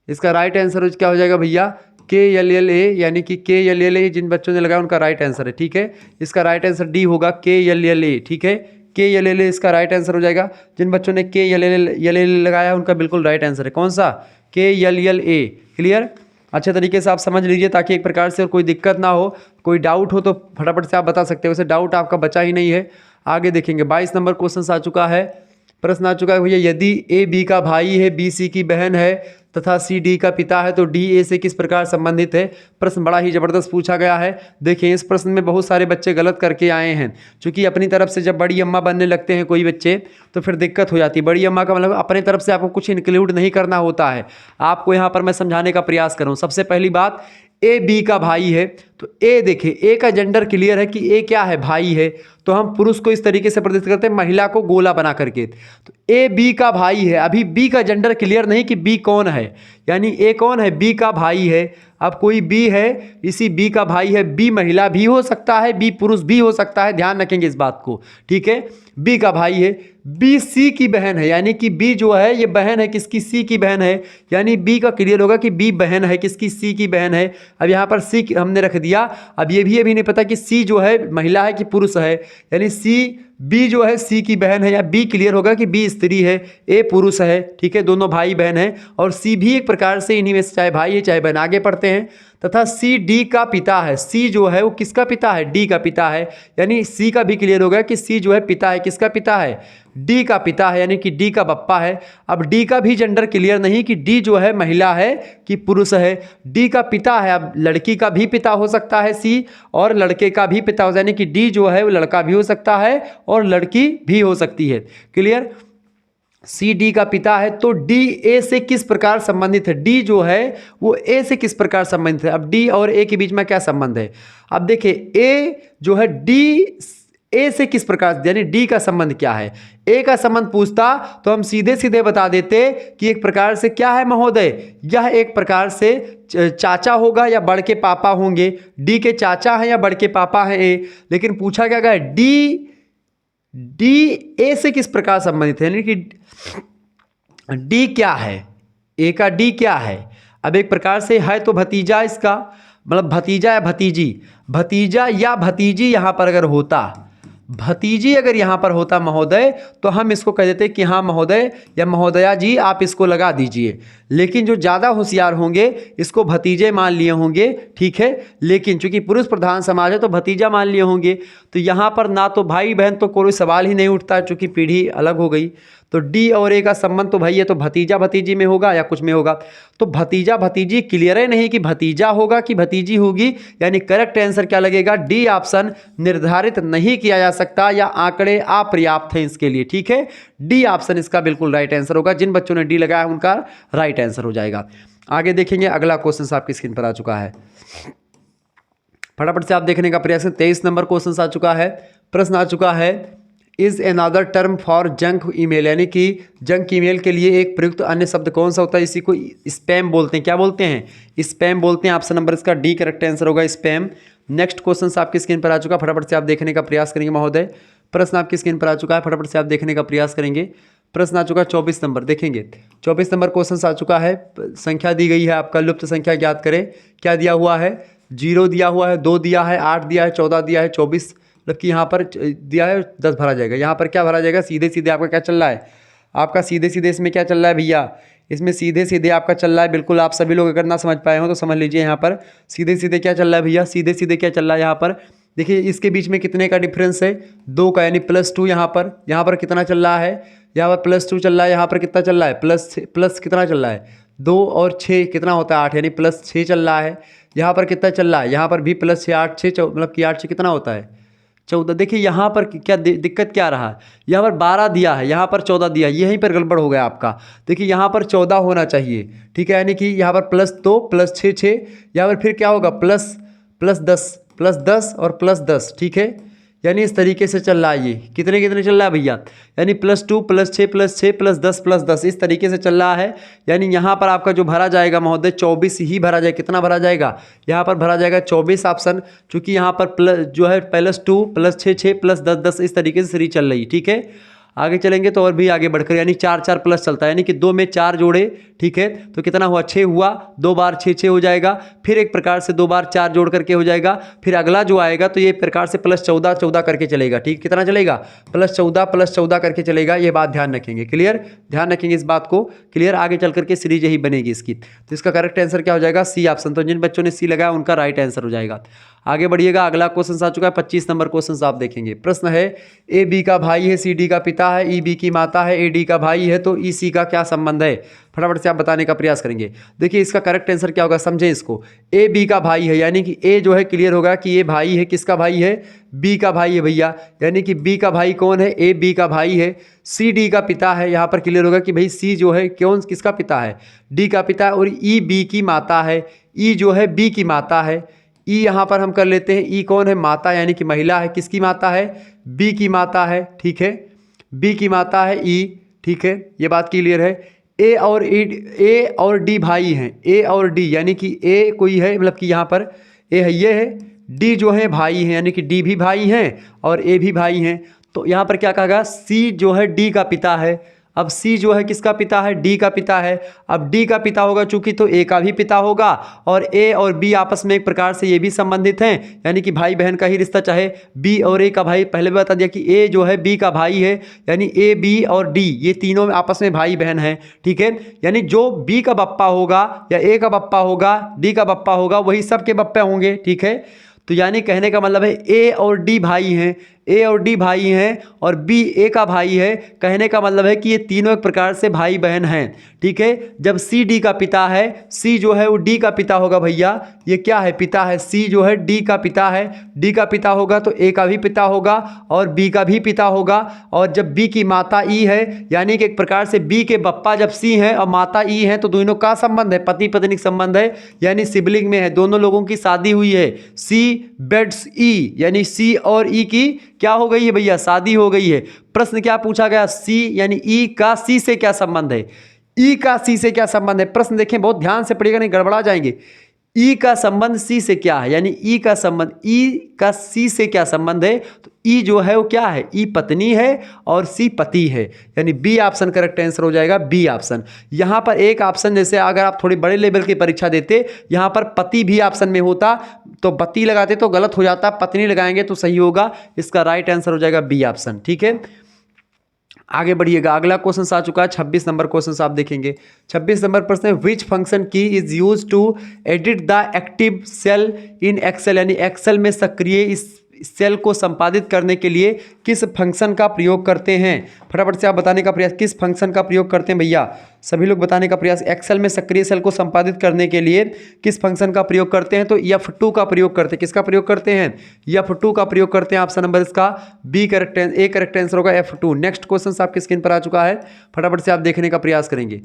S1: इसका राइट आंसर क्या हो जाएगा भैया, के यल यल ए, यानी कि के यल यल ए जिन बच्चों ने लगाया उनका राइट आंसर है। ठीक है, इसका राइट आंसर डी होगा, के यल यल ए। ठीक है, के यल यल ए इसका राइट आंसर हो जाएगा। जिन बच्चों ने के यल यल लगाया उनका बिल्कुल राइट आंसर है, कौन सा, के यल यल ए। क्लियर, अच्छे तरीके से आप समझ लीजिए ताकि एक प्रकार से और कोई दिक्कत ना हो, कोई डाउट हो तो फटाफट से आप बता सकते हो। वैसे डाउट आपका बचा ही नहीं है। आगे देखेंगे, 22 नंबर क्वेश्चन आ चुका है, प्रश्न आ चुका है भैया, यदि ए बी का भाई है, बी सी की बहन है तथा सी डी का पिता है तो डी ए से किस प्रकार संबंधित है। प्रश्न बड़ा ही ज़बरदस्त पूछा गया है। देखिए, इस प्रश्न में बहुत सारे बच्चे गलत करके आए हैं, क्योंकि अपनी तरफ से जब बड़ी अम्मा बनने लगते हैं कोई बच्चे तो फिर दिक्कत हो जाती है। बड़ी अम्मा का मतलब अपनी तरफ से आपको कुछ इंक्लूड नहीं करना होता है। आपको यहाँ पर मैं समझाने का प्रयास करूँ। सबसे पहली बात, ए बी का भाई है तो ए, देखिए ए का जेंडर क्लियर है कि ए क्या है, भाई है। तो हम पुरुष को इस तरीके से प्रदर्शित करते हैं, महिला को गोला बना करके। तो ए बी का भाई है, अभी बी का जेंडर क्लियर नहीं कि बी कौन है, यानी ए कौन है, बी का भाई है। अब कोई बी है, इसी बी का भाई है, बी महिला भी हो सकता है, बी पुरुष भी हो सकता है, ध्यान रखेंगे इस बात को। ठीक है, बी का भाई है, बी सी की बहन है, यानी कि बी जो है ये बहन है किसकी, सी की बहन है, यानी बी का क्लियर होगा कि बी बहन है किसकी, सी की बहन है। अब यहाँ पर सी हमने रख दिया। अब ये भी अभी नहीं पता कि सी जो है महिला है कि पुरुष है, यानी सी, बी जो है सी की बहन है, या बी क्लियर होगा कि बी स्त्री है, ए पुरुष है। ठीक है, दोनों भाई बहन हैं, और सी भी एक प्रकार से इन्हीं में से चाहे भाई है चाहे बहन। आगे पढ़ते हैं, तथा सी डी का पिता है। सी जो है वो किसका पिता है, डी का पिता है, यानी सी का भी क्लियर होगा कि सी जो है पिता है, किसका पिता है, डी का पिता है, यानी कि डी का पप्पा है। अब डी का भी जेंडर क्लियर नहीं कि डी जो है महिला है कि पुरुष है, डी का पिता है। अब लड़की का भी पिता हो सकता है सी, और लड़के का भी पिता हो, यानी कि डी जो है वो लड़का भी हो सकता है और लड़की भी हो सकती है। क्लियर, सी डी का पिता है तो डी ए से किस प्रकार संबंधित है, डी जो है वो ए से किस प्रकार संबंधित है। अब डी और ए के बीच में क्या संबंध है, अब देखिए ए जो है डी ए से किस प्रकार, यानी डी का संबंध क्या है। ए का संबंध पूछता तो हम सीधे सीधे बता देते कि एक प्रकार से क्या है महोदय, यह एक प्रकार से चाचा होगा या बड़ के पापा होंगे। डी के चाचा हैं या बड़ के पापा हैं ए, लेकिन पूछा क्या गया, डी ए से किस प्रकार संबंधित है, यानी कि डी क्या है, ए का डी क्या है। अब एक प्रकार से है तो भतीजा, इसका मतलब भतीजा या भतीजी, भतीजा या भतीजी यहाँ पर अगर होता, भतीजी अगर यहाँ पर होता महोदय, तो हम इसको कह देते कि हाँ महोदय या महोदया जी आप इसको लगा दीजिए। लेकिन जो ज़्यादा होशियार होंगे इसको भतीजे मान लिए होंगे। ठीक है, लेकिन चूंकि पुरुष प्रधान समाज है तो भतीजा मान लिए होंगे। तो यहाँ पर ना तो भाई बहन तो कोई सवाल ही नहीं उठता, चूंकि पीढ़ी अलग हो गई। तो डी और ए का संबंध तो भाई ये तो भतीजा भतीजी में होगा या कुछ में होगा। तो भतीजा भतीजी क्लियर है नहीं कि भतीजा होगा कि भतीजी होगी, यानी करेक्ट आंसर क्या लगेगा, डी ऑप्शन। निर्धारित नहीं किया जा सकता या आंकड़े अपर्याप्त हैं इसके लिए। ठीक है, डी ऑप्शन इसका बिल्कुल राइट आंसर होगा। जिन बच्चों ने डी लगाया उनका राइट आंसर हो जाएगा। आगे देखेंगे, अगला क्वेश्चन आपकी स्क्रीन पर आ चुका है, फटाफट से आप देखने का प्रयास करें। 23 नंबर क्वेश्चन आ चुका है, प्रश्न आ चुका है, is another term for junk email, यानी कि जंक ईमेल के लिए एक प्रयुक्त अन्य शब्द कौन सा होता है। इसी को स्पैम बोलते हैं। क्या बोलते हैं, स्पैम बोलते हैं। ऑप्शन नंबर इसका डी करेक्ट आंसर होगा, स्पैम। नेक्स्ट क्वेश्चन आपकी स्क्रीन पर आ चुका है, फटाफट से आप देखने का प्रयास करेंगे महोदय। प्रश्न आपकी स्क्रीन पर आ चुका है, फटाफट से आप देखने का प्रयास करेंगे। प्रश्न आ चुका है 24 नंबर, देखेंगे 24 नंबर क्वेश्चन आ चुका है। संख्या दी गई है आपका, लुप्त संख्या ज्ञात करें। क्या दिया हुआ है, 0 दिया हुआ है, 2 दिया है, 8 दिया है, 14 दिया है, 24 मतलब कि यहाँ पर दिया है 10 भरा जाएगा। यहाँ पर क्या भरा जाएगा, सीधे सीधे आपका क्या चल रहा है, आपका सीधे सीधे इसमें क्या चल रहा है भैया, इसमें सीधे सीधे आपका चल रहा है। बिल्कुल आप सभी लोग अगर ना समझ पाए हो तो समझ लीजिए, यहाँ पर सीधे सीधे क्या चल रहा है भैया, सीधे सीधे क्या चल रहा है। यहाँ पर देखिए इसके बीच में कितने का डिफरेंस है, 2 का, यानी +2। यहाँ पर कितना चल रहा है, यहाँ पर +2 चल रहा है। यहाँ पर कितना चल रहा है, प्लस कितना चल रहा है, 2 और 6 कितना होता है 8, यानी +6 चल रहा है। यहाँ पर कितना चल रहा है, यहाँ पर भी +6 8 6 मतलब कि 8 6 कितना होता है 14। देखिए यहाँ पर क्या दिक्कत क्या रहा, यहाँ पर 12 दिया है, यहाँ पर 14 दिया है, यहीं पर गड़बड़ हो गया आपका। देखिए यहाँ पर 14 होना चाहिए, ठीक है, यानी कि यहाँ पर +2 +6 6, यहाँ पर फिर क्या होगा +10 और +10, ठीक है। यानी इस तरीके से चल रहा है। ये कितने कितने चल रहा है भैया, यानी +2 +6 +6 +10 +10 इस तरीके से चल रहा है। यानी यहाँ पर आपका जो भरा जाएगा महोदय 24 ही भरा जाएगा। कितना भरा जाएगा, यहाँ पर भरा जाएगा 24 ऑप्शन, चूंकि यहाँ पर प्लस जो है +2 +6 6 +10 10 इस तरीके से सीरीज चल रही है। ठीक है, आगे चलेंगे तो और भी आगे बढ़कर यानी 4 4 प्लस चलता है, यानी कि 2 में 4 जोड़े। ठीक है, तो कितना हुआ 6 हुआ, 2 बार 6 6 हो जाएगा, फिर एक प्रकार से 2 बार 4 जोड़ करके हो जाएगा, फिर अगला जो आएगा तो ये प्रकार से +14 14 करके चलेगा। ठीक, कितना चलेगा, +14 करके चलेगा। ये बात ध्यान रखेंगे, क्लियर, ध्यान रखेंगे इस बात को, क्लियर। आगे चल करके सीरीज यही बनेगी इसकी। तो इसका करेक्ट आंसर क्या हो जाएगा, सी ऑप्शन। तो जिन बच्चों ने सी लगाया उनका राइट आंसर हो जाएगा। आगे बढ़िएगा, अगला क्वेश्चन आ चुका है 25 नंबर क्वेश्चन आप देखेंगे। प्रश्न है ए बी का भाई है, सी डी का पिता है, ई बी की माता है, ए डी का भाई है, तो ई सी का क्या संबंध है। फटाफट से आप बताने का प्रयास करेंगे। देखिए इसका करेक्ट आंसर क्या होगा, समझें इसको। ए बी का भाई है यानी कि ए जो है क्लियर होगा कि ये भाई है, किसका भाई है, बी का भाई है भैया, यानी कि बी का भाई कौन है, ए बी का भाई है। सी डी का पिता है, यहाँ पर क्लियर होगा कि भाई सी जो है कौन किसका पिता है, डी का पिता है। और ई बी की माता है, ई जो है बी की माता है। ई यहाँ पर हम कर लेते हैं, ई कौन है, माता यानी कि महिला है, किसकी माता है, बी की माता है। ठीक है, बी की माता है ई। ठीक है, ये बात क्लियर है। ए और डी भाई हैं, ए और डी यानी कि ए कोई है, मतलब कि यहाँ पर ए है, ये है, डी जो है भाई हैं, यानी कि डी भी भाई हैं और ए भी भाई हैं। तो यहाँ पर क्या कहा गया, सी जो है डी का पिता है। अब सी जो है किसका पिता है, डी का पिता है। अब डी का पिता होगा चूंकि तो ए का भी पिता होगा, और ए और बी आपस में एक प्रकार से ये भी संबंधित हैं, यानी कि भाई बहन का ही रिश्ता, चाहे बी और ए का भाई। पहले भी बता दिया कि ए जो है बी का भाई है, यानी ए बी और डी ये तीनों में आपस में भाई बहन हैं। ठीक है, यानी जो बी का बप्पा होगा या ए का बप्पा होगा, डी का बप्पा होगा, वही सबके बप्पे होंगे। ठीक है, तो यानी कहने का मतलब है ए और डी भाई हैं, ए और डी भाई हैं और बी ए का भाई है। कहने का मतलब है कि ये तीनों एक प्रकार से भाई बहन हैं। ठीक है, जब सी डी का पिता है, सी जो है वो डी का पिता होगा भैया, ये क्या है, पिता है। सी जो है डी का पिता है, डी का पिता होगा तो ए का भी पिता होगा और बी का भी पिता होगा। और जब बी की माता ई है, यानी कि एक प्रकार से बी के बप्पा जब सी हैं और माता ई हैं, तो दोनों का संबंध है, पति पत्नी का संबंध है, यानी सिबलिंग में है, दोनों लोगों की शादी हुई है। सी बेड्स ई, यानी सी और ई की क्या हो गई है भैया, शादी हो गई है। प्रश्न क्या पूछा गया, सी यानी ई का सी से क्या संबंध है, ई का सी से क्या संबंध है। प्रश्न देखें, बहुत ध्यान से पढ़िएगा नहीं गड़बड़ा जाएंगे। ई का संबंध सी से क्या है, यानी ई का संबंध, ई का सी से क्या संबंध है, तो ई जो है वो क्या है, ई पत्नी है और सी पति है, यानी बी ऑप्शन करेक्ट आंसर हो जाएगा, बी ऑप्शन। यहां पर एक ऑप्शन, जैसे अगर आप थोड़ी बड़े लेवल की परीक्षा देते, यहां पर पति भी ऑप्शन में होता तो पति लगाते तो गलत हो जाता, पत्नी लगाएंगे तो सही होगा। इसका राइट आंसर हो जाएगा बी ऑप्शन। ठीक है, आगे बढ़िएगा, अगला क्वेश्चन आ चुका है 26 नंबर क्वेश्चन आप देखेंगे। 26 नंबर प्रश्न है, which function key is used to edit the active cell in Excel, यानी एक्सेल में सक्रिय इस सेल को संपादित करने के लिए किस फंक्शन का प्रयोग करते हैं। फटाफट से आप बताने का प्रयास, किस फंक्शन का प्रयोग करते हैं भैया, सभी लोग बताने का प्रयास। एक्सेल में सक्रिय सेल को संपादित करने के लिए किस फंक्शन का प्रयोग करते हैं, तो F2 का प्रयोग करते हैं। किसका प्रयोग करते हैं, F2 का प्रयोग करते हैं। ऑप्शन नंबर इसका बी करेक्ट, ए करेक्ट आंसर होगा F2। नेक्स्ट क्वेश्चन आपकी स्क्रीन पर आ चुका है, फटाफट से आप देखने का प्रयास करेंगे।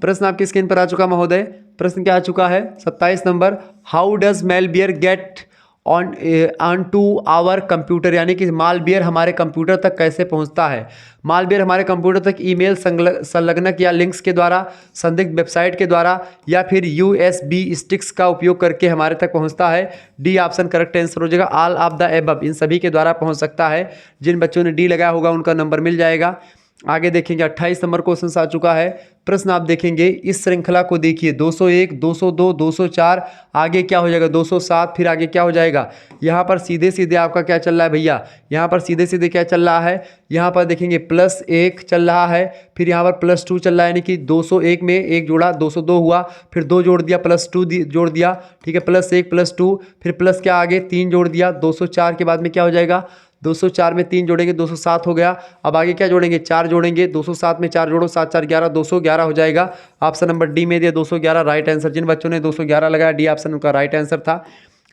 S1: प्रश्न आपकी स्क्रीन पर आ चुका महोदय, प्रश्न क्या आ चुका है 27 number, how does malware get on to our computer, यानी कि मालवेयर हमारे कंप्यूटर तक कैसे पहुंचता है। मालवेयर हमारे कंप्यूटर तक ईमेल संलग्नक या लिंक्स के द्वारा, संदिग्ध वेबसाइट के द्वारा, या फिर USB स्टिक्स का उपयोग करके हमारे तक पहुंचता है। डी ऑप्शन करेक्ट आंसर हो जाएगा, ऑल ऑफ द एबव, इन सभी के द्वारा पहुंच सकता है। जिन बच्चों ने डी लगाया होगा उनका नंबर मिल जाएगा। आगे देखेंगे 28 नंबर क्वेश्चन आ चुका है। प्रश्न आप देखेंगे, इस श्रृंखला को देखिए 201 202 204, आगे क्या हो जाएगा 207, फिर आगे क्या हो जाएगा। यहाँ पर सीधे सीधे आपका क्या चल रहा है भैया, यहाँ पर सीधे सीधे क्या चल रहा है, यहाँ पर देखेंगे +1 चल रहा है, फिर यहाँ पर +2 चल रहा है, यानी कि 201 में एक जोड़ा 202 हुआ, फिर 2 जोड़ दिया, +2 जोड़ दिया। ठीक है, +1 +2, फिर प्लस क्या आगे 3 जोड़ दिया, 204 के बाद में क्या हो जाएगा, 204 में 3 जोड़ेंगे 207 हो गया। अब आगे क्या जोड़ेंगे, 4 जोड़ेंगे, 207 में 4 जोड़ो, 7 4 11, 211 हो जाएगा। ऑप्शन नंबर डी में दिया 211 राइट आंसर। जिन बच्चों ने 211 लगाया, डी ऑप्शन उनका राइट आंसर था।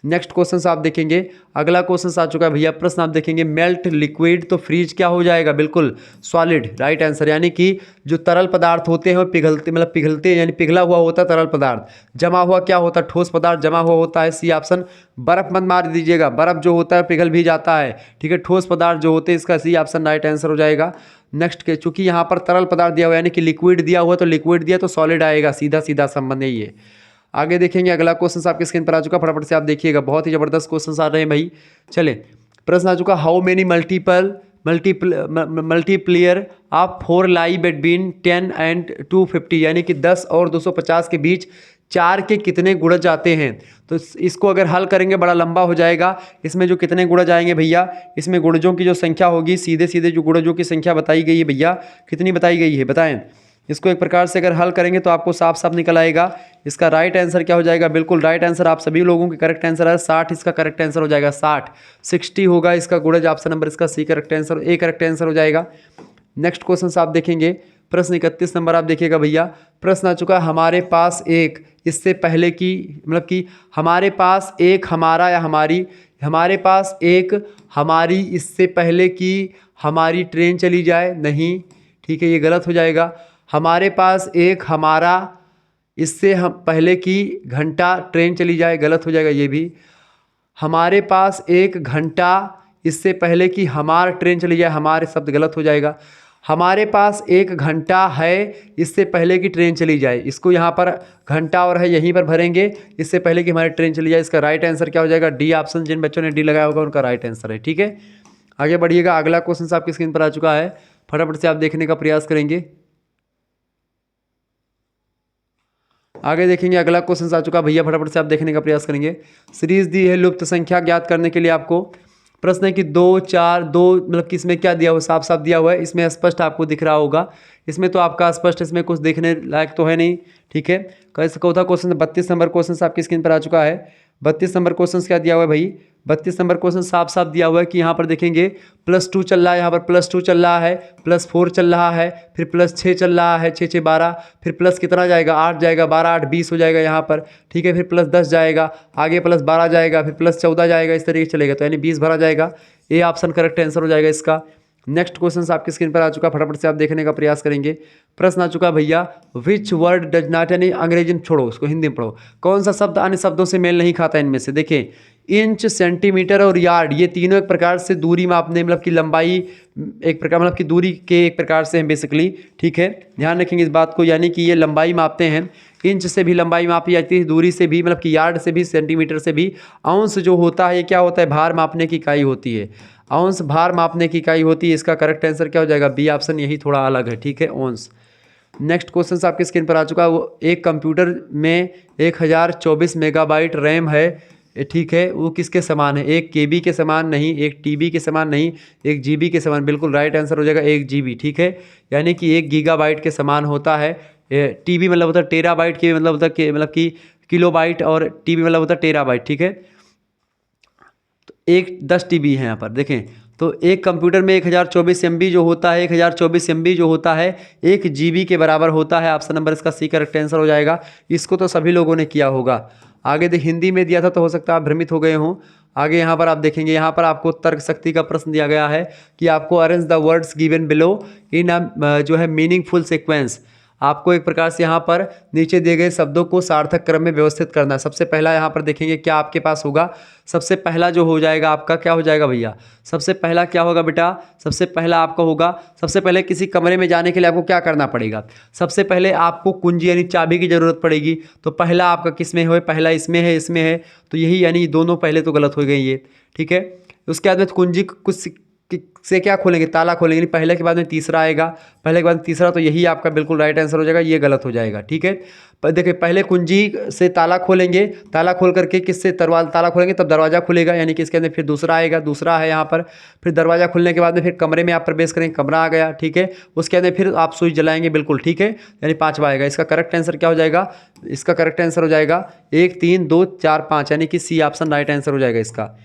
S1: नेक्स्ट क्वेश्चन आप देखेंगे, अगला क्वेश्चन आ चुका है भैया। प्रश्न आप देखेंगे, मेल्ट लिक्विड तो फ्रीज क्या हो जाएगा, बिल्कुल सॉलिड, राइट आंसर। यानी कि जो तरल पदार्थ होते हैं वो पिघलते, मतलब पिघलते यानी पिघला हुआ होता है तरल पदार्थ, जमा हुआ क्या होता है, ठोस पदार्थ जमा हुआ होता है, सी ऑप्शन। बर्फ मत मार दीजिएगा, बर्फ जो होता है पिघल भी जाता है, ठीक है। ठोस पदार्थ जो होते हैं, इसका सी ऑप्शन राइट आंसर हो जाएगा। नेक्स्ट के, चूंकि यहाँ पर तरल पदार्थ दिया हुआ है यानी कि लिक्विड दिया हुआ, तो लिक्विड दिया तो सॉलिड आएगा, सीधा सीधा संबंध है ये। आगे देखेंगे, अगला क्वेश्चन आपके स्क्रीन पर आ चुका, फटाफट से आप देखिएगा, बहुत ही जबरदस्त क्वेश्चन आ रहे हैं भाई। चले, प्रश्न आ चुका, how many multiplier of 4 lie between 10 and 250, यानी कि 10 और 250 के बीच 4 के कितने गुणज आते हैं। तो इसको अगर हल करेंगे बड़ा लंबा हो जाएगा। इसमें जो कितने गुणज आएंगे भैया, इसमें गुणजों की जो संख्या होगी, सीधे सीधे जो गुणजों की संख्या बताई गई है भैया, कितनी बताई गई है बताएं। इसको एक प्रकार से अगर हल करेंगे तो आपको साफ साफ निकल आएगा। इसका राइट आंसर क्या हो जाएगा, बिल्कुल राइट आंसर आप सभी लोगों की करेक्ट आंसर है 60, इसका करेक्ट आंसर हो जाएगा 60 होगा इसका गुणज, ऑप्शन नंबर इसका सी करेक्ट आंसर, ए करेक्ट आंसर हो जाएगा। नेक्स्ट क्वेश्चन आप देखेंगे, प्रश्न 31 नंबर आप देखिएगा भैया। प्रश्न आ चुका, हमारे पास एक इससे पहले की, मतलब कि हमारे पास एक हमारा या हमारी, हमारे पास एक हमारी इससे पहले की हमारी ट्रेन चली जाए, नहीं, ठीक है, ये गलत हो जाएगा। हमारे पास एक हमारा इससे हम पहले की घंटा ट्रेन चली जाए, गलत हो जाएगा ये भी। हमारे पास एक घंटा इससे पहले की हमार ट्रेन चली जाए, हमारे शब्द गलत हो जाएगा। हमारे पास एक घंटा है इससे पहले की ट्रेन चली जाए, इसको यहाँ पर घंटा और है यहीं पर भरेंगे, इससे पहले कि हमारी ट्रेन चली जाए। इसका राइट आंसर क्या हो जाएगा, डी ऑप्शन। जिन बच्चों ने डी लगाया होगा उनका राइट आंसर है, ठीक है। आगे बढ़िएगा, अगला क्वेश्चन आपकी स्क्रीन पर आ चुका है, फटाफट से आप देखने का प्रयास करेंगे। आगे देखेंगे, अगला क्वेश्चन आ चुका भैया, फटाफट से आप देखने का प्रयास करेंगे। सीरीज दी है, लुप्त संख्या ज्ञात करने के लिए आपको प्रश्न है कि 2 4 2, मतलब कि इसमें क्या दिया हुआ, साफ साफ दिया हुआ है, इसमें स्पष्ट आपको दिख रहा होगा, इसमें तो आपका स्पष्ट, इसमें कुछ देखने लायक तो है नहीं, ठीक है। चौथा क्वेश्चन 32 नंबर क्वेश्चन आपकी स्क्रीन पर आ चुका है। 32 नंबर क्वेश्चन क्या दिया हुआ है भाई, 32 नंबर क्वेश्चन साफ साफ दिया हुआ है कि यहाँ पर देखेंगे +2 चल रहा है, यहाँ पर +2 चल रहा है, +4 चल रहा है, फिर +6 चल रहा है, 6 6 12, फिर प्लस कितना जाएगा, 8 जाएगा, 12 8 20 हो जाएगा यहाँ पर, ठीक है। फिर +10 जाएगा, आगे +12 जाएगा, फिर +14 जाएगा, इस तरीके से चलेगा, तो यानी 20 भरा जाएगा, ए ऑप्शन करेक्ट आंसर हो जाएगा इसका। नेक्स्ट क्वेश्चन आपकी स्क्रीन पर आ चुका, फटाफट से आप देखने का प्रयास करेंगे। प्रश्न आ चुका भैया, विच वर्ड डज नॉट, यानी अंग्रेजी में छोड़ो, उसको हिंदी में पढ़ो, कौन सा शब्द अन्य शब्दों से मेल नहीं खाता इनमें से। देखें, इंच, सेंटीमीटर और यार्ड, ये तीनों एक प्रकार से दूरी मापने, मतलब कि लंबाई एक प्रकार, मतलब कि दूरी के एक प्रकार से हैं बेसिकली, ठीक है। ध्यान रखेंगे इस बात को, यानी कि ये लंबाई मापते हैं, इंच से भी लंबाई मापी जाती है, दूरी से भी, मतलब कि यार्ड से भी, सेंटीमीटर से भी। अंश जो होता है ये क्या होता है, भार मापने की इकाई होती है, अंश भार मापने की इकाई होती है। इसका करेक्ट आंसर क्या हो जाएगा, बी ऑप्शन, यही थोड़ा अलग है, ठीक है, अंश। नेक्स्ट क्वेश्चन आपके स्क्रीन पर आ चुका है, वो एक कंप्यूटर में 1024 मेगाबाइट रैम है, ठीक है, वो किसके समान है, 1 KB के समान नहीं, 1 TB के समान नहीं, 1 GB के समान, बिल्कुल राइट आंसर हो जाएगा 1 GB, ठीक है। यानी कि 1 गीगाबाइट के समान होता है। TB मतलब होता है टेराबाइट, के मतलब होता है मतलब कि किलोबाइट, और TB मतलब होता है टेराबाइट, ठीक है। तो 10 TB है यहाँ पर, देखें तो एक कंप्यूटर में 1024 MB जो होता है, 1024 MB जो होता है 1 GB के बराबर होता है। ऑप्शन नंबर इसका सी करेक्ट आंसर हो जाएगा। इसको तो सभी लोगों ने किया होगा। आगे देख, हिंदी में दिया था तो हो सकता है आप भ्रमित हो गए हों। आगे यहाँ पर आप देखेंगे, यहाँ पर आपको तर्क शक्ति का प्रश्न दिया गया है कि आपको arrange the words given below in जो है मीनिंगफुल सीक्वेंस। आपको एक प्रकार से यहाँ पर नीचे दिए गए शब्दों को सार्थक क्रम में व्यवस्थित करना है। सबसे पहला यहाँ पर देखेंगे क्या आपके पास होगा। सबसे पहला जो हो जाएगा आपका, क्या हो जाएगा भैया, सबसे पहला क्या होगा बेटा, सबसे पहला आपका होगा, सबसे पहले किसी कमरे में जाने के लिए आपको क्या करना पड़ेगा, सबसे पहले आपको कुंजी यानी चाबी की ज़रूरत पड़ेगी। तो पहला आपका किस में है, पहला इसमें है, इसमें है, तो यही, यानी दोनों पहले तो गलत हो गई ये, ठीक है। उसके बाद में कुंजी कुछ से क्या खोलेंगे, ताला खोलेंगे, नहीं, पहले के बाद में तीसरा आएगा, पहले के बाद तीसरा, तो यही आपका बिल्कुल राइट आंसर हो जाएगा, ये गलत हो जाएगा, ठीक है। पर देखिए, पहले कुंजी से ताला खोलेंगे, ताला खोल करके किससे ताला खोलेंगे तब दरवाज़ा खुलेगा, यानी कि इसके अंदर फिर दूसरा आएगा, दूसरा है यहाँ पर। फिर दरवाज़ा खुलने के बाद में फिर कमरे में आप प्रवेश करेंगे, कमरा आ गया, ठीक है। उसके अंदर फिर आप स्विच जलाएंगे, बिल्कुल ठीक है, यानी 5वां आएगा। इसका करेक्ट आंसर क्या हो जाएगा, इसका करेक्ट आंसर हो जाएगा 1 3 2 4 5, यानी कि सी ऑप्शन राइट आंसर हो जाएगा इसका।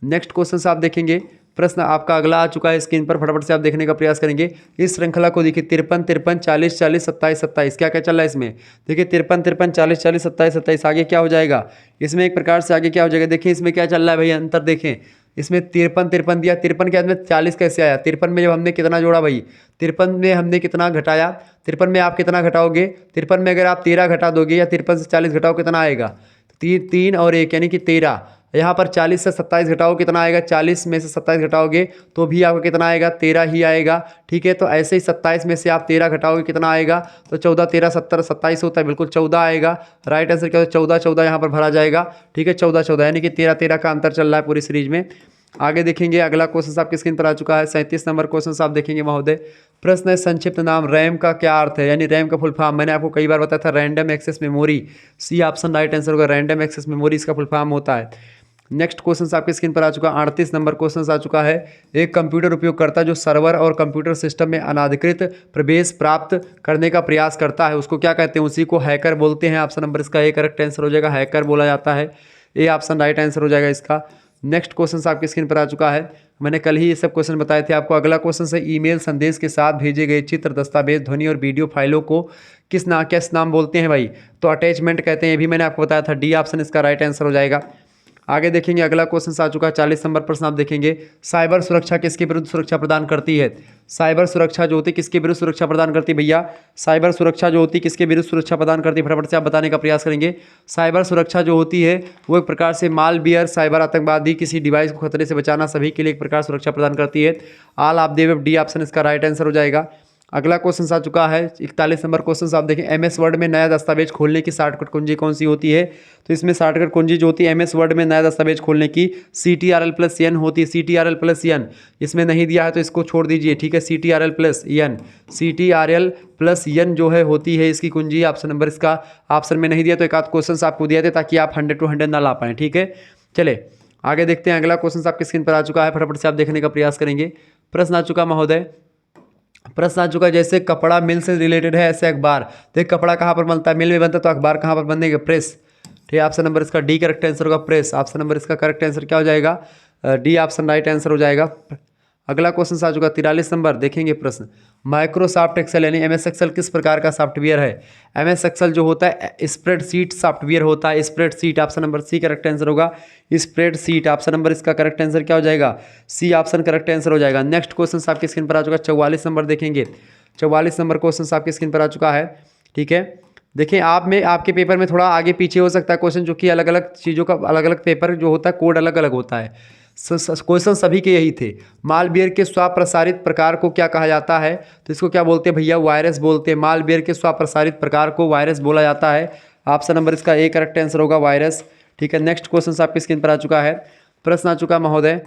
S1: नेक्स्ट क्वेश्चन आप देखेंगे, प्रश्न आपका अगला आ चुका है स्क्रीन पर, फटाफट से आप देखने का प्रयास करेंगे। इस श्रृंखला को देखिए 53 53 40 40 27 27, क्या क्या चल रहा है इसमें? देखिए 53 53 40 40 27 27, आगे क्या हो जाएगा इसमें? एक प्रकार से आगे क्या हो जाएगा, देखिए इसमें क्या चल रहा है भैया, अंतर देखें। इसमें 53 53 दिया, 53 के बाद में 40 कैसे आया? 53 में जब हमने कितना जोड़ा भाई, 53 में हमने कितना घटाया, 53 में आप कितना घटाओगे? 53 में अगर आप 13 घटा दोगे या 53 से 40 घटाओ कितना आएगा? 3 3 और 1 यानी कि 13। यहाँ पर 40 से 27 घटाओ कितना आएगा? 40 में से 27 घटाओगे तो भी आपका कितना आएगा? 13 ही आएगा। ठीक है, तो ऐसे ही 27 में से आप 13 घटाओगे कितना आएगा? तो 14 13 17 27 होता है, बिल्कुल 14 आएगा। राइट आंसर क्या होता है? 14 14 यहाँ पर भरा जाएगा। ठीक है, 14 14 यानी कि 13 13 का अंतर चल रहा है पूरी सीरीज में। आगे देखेंगे अगला क्वेश्चन आपकी स्क्रीन पर आ चुका है, 37 नंबर क्वेश्चन आप देखेंगे महोदय। प्रश्न है संक्षिप्त नाम रैम का क्या अर्थ है? यानी रैम का फुल फॉर्म मैंने आपको कई बार बताया था, random access memory. C option right answer होगा, रैंडम एक्सेस मेमोरी इसका फुल फॉर्म होता है। नेक्स्ट क्वेश्चन आपके स्क्रीन पर आ चुका है, 38 नंबर क्वेश्चन आ चुका है। एक कंप्यूटर उपयोगकर्ता जो सर्वर और कंप्यूटर सिस्टम में अनाधिकृत प्रवेश प्राप्त करने का प्रयास करता है उसको क्या कहते हैं? उसी को हैकर बोलते हैं। ऑप्शन नंबर इसका ए करेक्ट आंसर हो जाएगा, हैकर बोला जाता है। ए ऑप्शन राइट आंसर हो जाएगा इसका। नेक्स्ट क्वेश्चन आपकी स्क्रीन पर आ चुका है, मैंने कल ही ये सब क्वेश्चन बताए थे आपको। अगला क्वेश्चन है ईमेल संदेश के साथ भेजे गए चित्र, दस्तावेज, ध्वनि और वीडियो फाइलों को किस नाम बोलते हैं भाई? तो अटैचमेंट कहते हैं, ये भी मैंने आपको बताया था। डी ऑप्शन इसका राइट आंसर हो जाएगा। आगे देखेंगे अगला क्वेश्चन आ चुका है, 40 नंबर प्रश्न आप देखेंगे। साइबर सुरक्षा किसके विरुद्ध सुरक्षा प्रदान करती है? साइबर सुरक्षा जो होती है किसके विरुद्ध सुरक्षा प्रदान करती है भैया? साइबर सुरक्षा जो होती है किसके विरुद्ध सुरक्षा प्रदान करती है? फटाफट से आप बताने का प्रयास करेंगे। साइबर सुरक्षा जो होती है वो एक प्रकार से मालवियर, साइबर आतंकवादी, किसी डिवाइस को खतरे से बचाना, सभी के लिए एक प्रकार सुरक्षा प्रदान करती है। All of the D option इसका राइट आंसर हो जाएगा। अगला क्वेश्चन आ चुका है 41 नंबर क्वेश्चन आप देखें। एमएस वर्ड में नया दस्तावेज खोलने की शॉर्टकट कुंजी कौन सी होती है? तो इसमें शॉर्टकट कुंजी जो होती है एमएस वर्ड में नया दस्तावेज खोलने की CTRL+N होती है। CTRL+N इसमें नहीं दिया है तो इसको छोड़ दीजिए। ठीक है, CTRL+N, CTRL+N जो है होती है इसकी कुंजी। ऑप्शन नंबर इसका ऑप्शन में नहीं दिया तो एक आध क्वेश्चन आपको दिया थे ताकि आप 100 to 100 ना ला पाएँ। ठीक है, चले आगे देखते हैं। अगला क्वेश्चन आपकी स्क्रीन पर आ चुका है, फटाफट से आप देखने का प्रयास करेंगे। प्रश्न आ चुका महोदय, प्रश्न आ चुका है जैसे कपड़ा मिल से रिलेटेड है ऐसे अखबार। देख कपड़ा कहाँ पर बनता है? मिल में बनता है, तो अखबार कहाँ पर बनेगा? प्रेस। ठीक है, ऑप्शन नंबर इसका डी करेक्ट आंसर होगा, प्रेस। ऑप्शन नंबर इसका करेक्ट आंसर क्या हो जाएगा? डी ऑप्शन राइट आंसर हो जाएगा। अगला क्वेश्चन आ चुका 43 नंबर देखेंगे प्रश्न। माइक्रोसॉफ्ट एक्सेल यानी MS एक्सेल किस प्रकार का सॉफ्टवेयर है? MS एक्सेल जो होता है स्प्रेडशीट सॉफ्टवेयर होता है, spreadsheet. Option number C correct answer होगा, स्प्रेडशीट। ऑप्शन नंबर इसका करेक्ट आंसर क्या हो जाएगा? सी ऑप्शन करेक्ट आंसर हो जाएगा। नेक्स्ट क्वेश्चन आपकी स्क्रीन पर आ चुका 44 नंबर देखेंगे। 44 नंबर क्वेश्चन आपकी स्क्रीन पर आ चुका है। ठीक है, देखिए आप में आपके पेपर में थोड़ा आगे पीछे हो सकता है क्वेश्चन, जो कि अलग अलग चीज़ों का अलग अलग पेपर जो होता है कोड अलग अलग होता है। क्वेश्चन सभी के यही थे। मालवेयर के स्वप्रसारित प्रकार को क्या कहा जाता है? तो इसको क्या बोलते हैं भैया? वायरस बोलते हैं। मालवेयर के स्वप्रसारित प्रकार को वायरस बोला जाता है। ऑप्शन नंबर इसका ए करेक्ट आंसर होगा, वायरस। ठीक है, नेक्स्ट क्वेश्चन आपकी स्क्रीन पर आ चुका है। प्रश्न आ चुका महोदय,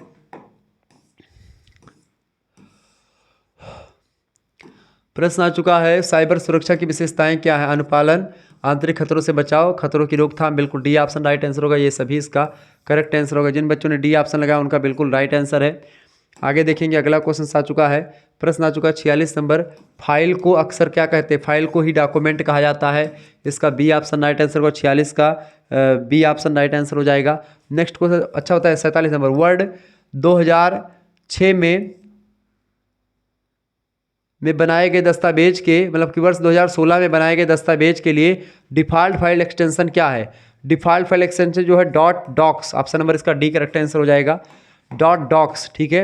S1: प्रश्न आ चुका है साइबर सुरक्षा की विशेषताएं क्या है? अनुपालन, आंतरिक खतरों से बचाव, खतरों की रोकथाम। बिल्कुल डी ऑप्शन राइट आंसर होगा, ये सभी इसका करेक्ट आंसर होगा। जिन बच्चों ने डी ऑप्शन लगाया उनका बिल्कुल राइट आंसर है। आगे देखेंगे अगला क्वेश्चन आ चुका है, प्रश्न आ चुका है 46 नंबर। फाइल को अक्सर क्या कहते हैं? फाइल को ही डॉक्यूमेंट कहा जाता है। इसका बी ऑप्शन राइट आंसर होगा, 46 का बी ऑप्शन राइट आंसर हो जाएगा। नेक्स्ट क्वेश्चन अच्छा होता है 47 नंबर। वर्ड 2006 में बनाए गए दस्तावेज के मतलब कि वर्ष 2016 में बनाए गए दस्तावेज के लिए डिफ़ॉल्ट फाइल एक्सटेंशन क्या है? डिफ़ॉल्ट फाइल एक्सटेंशन जो है .docs। ऑप्शन नंबर इसका डी करेक्ट आंसर हो जाएगा, .docs। ठीक है,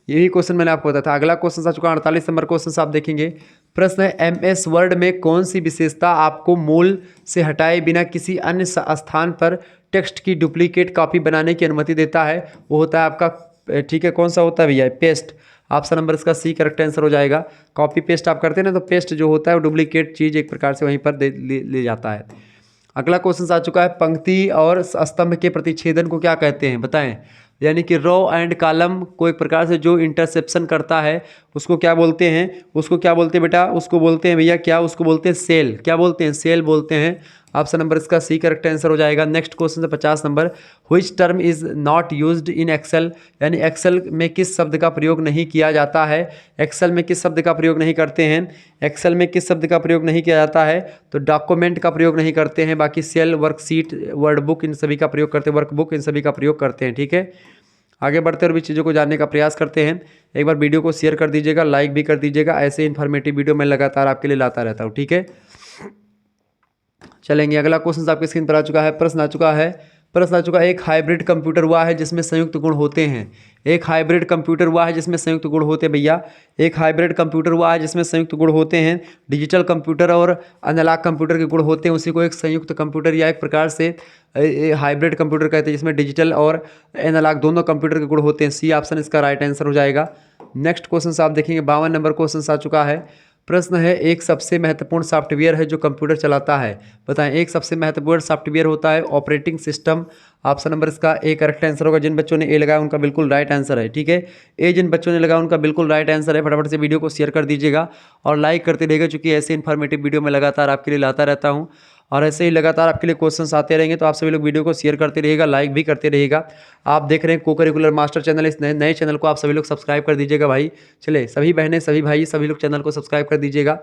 S1: यही क्वेश्चन मैंने आपको बताया था। अगला क्वेश्चन आ चुका 48 नंबर क्वेश्चन आप देखेंगे। प्रश्न है MS वर्ड में कौन सी विशेषता आपको मूल से हटाए बिना किसी अन्य स्थान पर टेक्स्ट की डुप्लीकेट कॉपी बनाने की अनुमति देता है? वो होता है आपका, ठीक है, कौन सा होता है भैया? पेस्ट। ऑप्शन नंबर इसका सी करेक्ट आंसर हो जाएगा। कॉपी पेस्ट आप करते हैं ना, तो पेस्ट जो होता है वो डुप्लीकेट चीज़ एक प्रकार से वहीं पर ले जाता है। अगला क्वेश्चन आ चुका है, पंक्ति और स्तंभ के प्रतिच्छेदन को क्या कहते हैं? बताएं। यानी कि रो एंड कॉलम को एक प्रकार से जो इंटरसेप्शन करता है उसको क्या बोलते हैं? उसको क्या बोलते हैं बेटा? उसको बोलते हैं भैया क्या? उसको बोलते हैं सेल। क्या बोलते हैं? सेल बोलते हैं। ऑप्शन नंबर इसका सी करेक्ट आंसर हो जाएगा। नेक्स्ट क्वेश्चन है 50 number. Which term is not used in Excel? यानी एक्सेल में किस शब्द का प्रयोग नहीं किया जाता है? एक्सेल में किस शब्द का प्रयोग नहीं करते हैं? एक्सेल में किस शब्द का प्रयोग नहीं किया जाता है? तो डॉक्यूमेंट का प्रयोग नहीं करते हैं। बाकी सेल, वर्कशीट, वर्ड बुक इन सभी का प्रयोग करते हैं। वर्कबुक इन सभी का प्रयोग करते हैं। ठीक है, आगे बढ़ते और भी चीज़ों को जानने का प्रयास करते हैं। एक बार वीडियो को शेयर कर दीजिएगा, लाइक भी कर दीजिएगा। ऐसे इन्फॉर्मेटिव वीडियो मैं लगातार आपके लिए लाता रहता हूँ, ठीक है। चलेंगे, अगला क्वेश्चन आपके स्क्रीन पर आ चुका है। प्रश्न आ चुका है, एक हाइब्रिड कंप्यूटर हुआ है जिसमें संयुक्त गुण होते हैं। एक हाइब्रिड कंप्यूटर हुआ है जिसमें संयुक्त गुण होते हैं भैया। एक हाइब्रिड कंप्यूटर हुआ है जिसमें संयुक्त गुण होते हैं। डिजिटल कंप्यूटर और एनालॉग कंप्यूटर के गुण होते हैं, उसी को एक संयुक्त कंप्यूटर या एक प्रकार से हाइब्रिड कंप्यूटर कहते हैं, जिसमें डिजिटल और एनालॉग दोनों कंप्यूटर के गुण होते हैं। सी ऑप्शन इसका राइट आंसर हो जाएगा। नेक्स्ट क्वेश्चन आप देखेंगे, 52 नंबर क्वेश्चन आ चुका है। प्रश्न है, एक सबसे महत्वपूर्ण सॉफ्टवेयर है जो कंप्यूटर चलाता है। बताएं, एक सबसे महत्वपूर्ण सॉफ्टवेयर होता है ऑपरेटिंग सिस्टम। ऑप्शन नंबर इसका ए करेक्ट आंसर होगा। जिन बच्चों ने ए लगाया उनका बिल्कुल राइट आंसर है, ठीक है। ए जिन बच्चों ने लगाया उनका बिल्कुल राइट आंसर है। फटाफट से वीडियो को शेयर कर दीजिएगा और लाइक करते रहिएगा, क्योंकि ऐसे इन्फॉर्मेटिव वीडियो मैं लगातार आपके लिए लाता रहता हूँ और ऐसे ही लगातार आपके लिए क्वेश्चंस आते रहेंगे। तो आप सभी लोग वीडियो को शेयर करते रहिएगा, लाइक भी करते रहिएगा। आप देख रहे हैं को करिकुलर मास्टर चैनल, इस नए चैनल को आप सभी लोग सब्सक्राइब कर दीजिएगा भाई। चले, सभी बहनें सभी भाई सभी लोग चैनल को सब्सक्राइब कर दीजिएगा।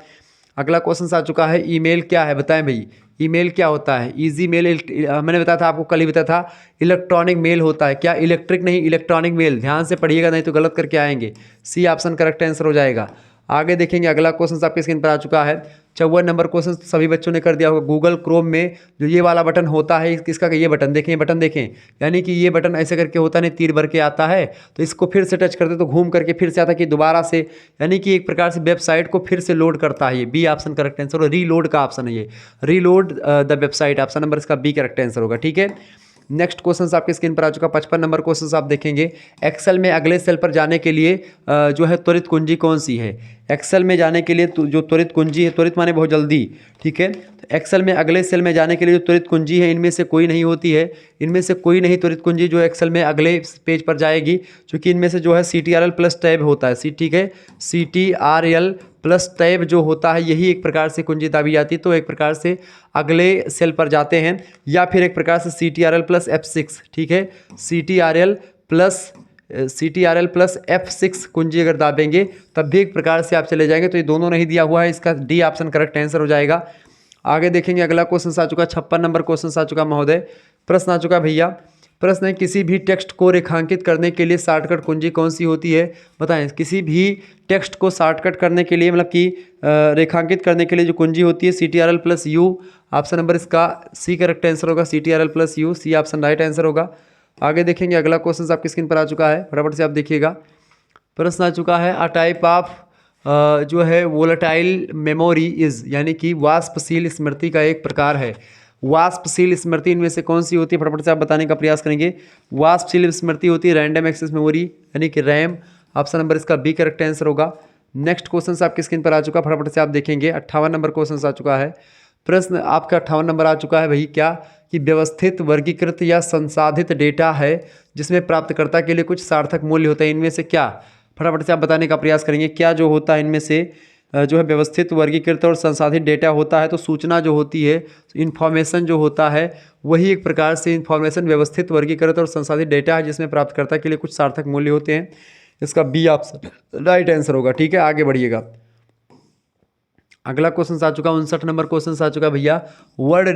S1: अगला क्वेश्चन आ चुका है, ईमेल क्या है? बताएं भाई, ईमेल क्या होता है? इजी मेल, मैंने बताया था आपको, कल ही बताया था, इलेक्ट्रॉनिक मेल होता है। क्या इलेक्ट्रिक नहीं, इलेक्ट्रॉनिक मेल। ध्यान से पढ़िएगा, नहीं तो गलत करके आएंगे। सी ऑप्शन करेक्ट आंसर हो जाएगा। आगे देखेंगे, अगला क्वेश्चन आपके स्क्रीन पर आ चुका है। 54 नंबर क्वेश्चन सभी बच्चों ने कर दिया होगा। गूगल क्रोम में जो ये वाला बटन होता है, किसका? ये बटन देखें, बटन देखें, यानी कि ये बटन ऐसे करके होता नहीं, तीर भर के आता है। तो इसको फिर से टच करते तो घूम करके फिर से आता है कि दोबारा से, यानी कि एक प्रकार से वेबसाइट को फिर से लोड करता है। ये बी ऑप्शन करेक्ट आंसर और रीलोड का ऑप्शन है ये, reload the website. Option number इसका बी करेक्ट आंसर होगा, ठीक है। नेक्स्ट क्वेश्चन आपके स्क्रीन पर आ चुका। 55 नंबर क्वेश्चन आप देखेंगे, एक्सेल में अगले सेल पर जाने के लिए जो है त्वरित कुंजी कौन सी है? एक्सेल में जाने के लिए जो त्वरित कुंजी है, त्वरित माने बहुत जल्दी, ठीक है। एक्सेल में अगले सेल में जाने के लिए जो त्वरित कुंजी है, इनमें से कोई नहीं होती है। इनमें से कोई नहीं त्वरित कुंजी जो एक्सेल में अगले पेज पर जाएगी, क्योंकि इनमें से जो है CTRL प्लस टैब होता है। ठीक है, CTRL प्लस टैब जो होता है, यही एक प्रकार से कुंजी दाबी जाती है, तो एक प्रकार से अगले सेल पर जाते हैं। या फिर एक प्रकार से CTRL प्लस F6, ठीक है, CTRL प्लस F6 कुंजी अगर दाबेंगे तब भी एक प्रकार से आप चले जाएंगे। तो ये दोनों नहीं दिया हुआ है, इसका डी ऑप्शन करेक्ट आंसर हो जाएगा। आगे देखेंगे, अगला क्वेश्चन आ चुका, 56 नंबर क्वेश्चन आ चुका महोदय। प्रश्न आ चुका भैया, प्रश्न है, किसी भी टेक्स्ट को रेखांकित करने के लिए शॉर्टकट कुंजी कौन सी होती है? बताएं, किसी भी टेक्स्ट को शॉर्टकट करने के लिए, मतलब कि रेखांकित करने के लिए जो कुंजी होती है, CTRL plus U। Option number इसका सी करेक्ट आंसर होगा, CTRL plus U, C option right answer होगा। आगे देखेंगे, अगला क्वेश्चन आपकी स्क्रीन पर आ चुका है, फटाफट से आप देखिएगा। प्रश्न आ चुका है, अ टाइप ऑफ जो है वोलेटाइल मेमोरी इज, यानी कि वाष्पशील स्मृति का एक प्रकार है। वाष्पशील स्मृति इनमें से कौन सी होती है? फटाफट से आप बताने का प्रयास करेंगे। वाष्पशील स्मृति होती है रैंडम एक्सेस मेमोरी, यानी कि रैम। ऑप्शन नंबर इसका बी करेक्ट आंसर होगा। नेक्स्ट क्वेश्चन आपकी स्क्रीन पर आ चुका, फटाफट से आप देखेंगे। 58 नंबर क्वेश्चन आ चुका है। प्रश्न आपका 58 नंबर आ चुका है भाई, क्या कि व्यवस्थित, वर्गीकृत या संसाधित डेटा है जिसमें प्राप्तकर्ता के लिए कुछ सार्थक मूल्य होता है। इनमें से क्या? फटाफट से आप बताने का प्रयास करेंगे, क्या जो होता है इनमें से जो है व्यवस्थित, वर्गीकृत और संसाधित डेटा होता है। तो सूचना जो होती है, इन्फॉर्मेशन जो होता है, वही एक प्रकार से इन्फॉर्मेशन व्यवस्थित, वर्गीकृत और संसाधित डेटा है जिसमें प्राप्तकर्ता के लिए कुछ सार्थक मूल्य होते हैं। इसका बी ऑप्शन राइट आंसर होगा, ठीक है। आगे बढ़िएगा, अगला क्वेश्चन आ चुका, 59 नंबर क्वेश्चन आ चुका भैया। वर्ड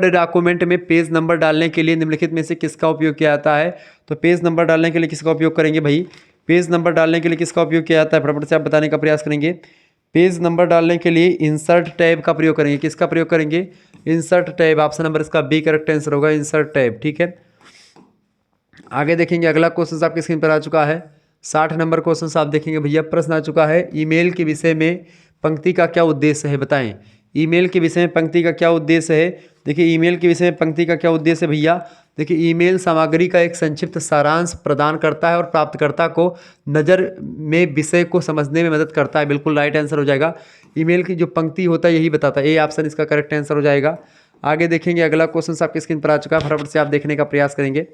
S1: डॉक्यूमेंट में पेज नंबर डालने के लिए निम्नलिखित में से किसका उपयोग किया जाता है? तो पेज नंबर डालने के लिए किसका उपयोग करेंगे भाई? पेज नंबर डालने के लिए किसका उपयोग किया जाता है? फटाफट से आप बताने का प्रयास करेंगे। पेज नंबर डालने के लिए इंसर्ट टैब का प्रयोग करेंगे। किसका प्रयोग करेंगे? Insert tab. ऑप्शन नंबर इसका बी करेक्ट आंसर होगा, इंसर्ट टैब, ठीक है। आगे देखेंगे, अगला क्वेश्चन आपकी स्क्रीन पर आ चुका है। 60 नंबर क्वेश्चन आप देखेंगे भैया। प्रश्न आ चुका है, ईमेल के विषय में पंक्ति का क्या उद्देश्य है? बताएं, ईमेल के विषय में पंक्ति का क्या उद्देश्य है? देखिए, ईमेल के विषय में पंक्ति का क्या उद्देश्य है भैया? देखिए, ईमेल सामग्री का एक संक्षिप्त सारांश प्रदान करता है और प्राप्तकर्ता को नज़र में विषय को समझने में मदद करता है। बिल्कुल राइट आंसर हो जाएगा। ईमेल की जो पंक्ति होता है यही बताता है, ए ऑप्शन इसका करेक्ट आंसर हो जाएगा। आगे देखेंगे, अगला क्वेश्चन आपकी स्क्रीन पर आ चुका है, फटाफट से आप देखने का प्रयास करेंगे।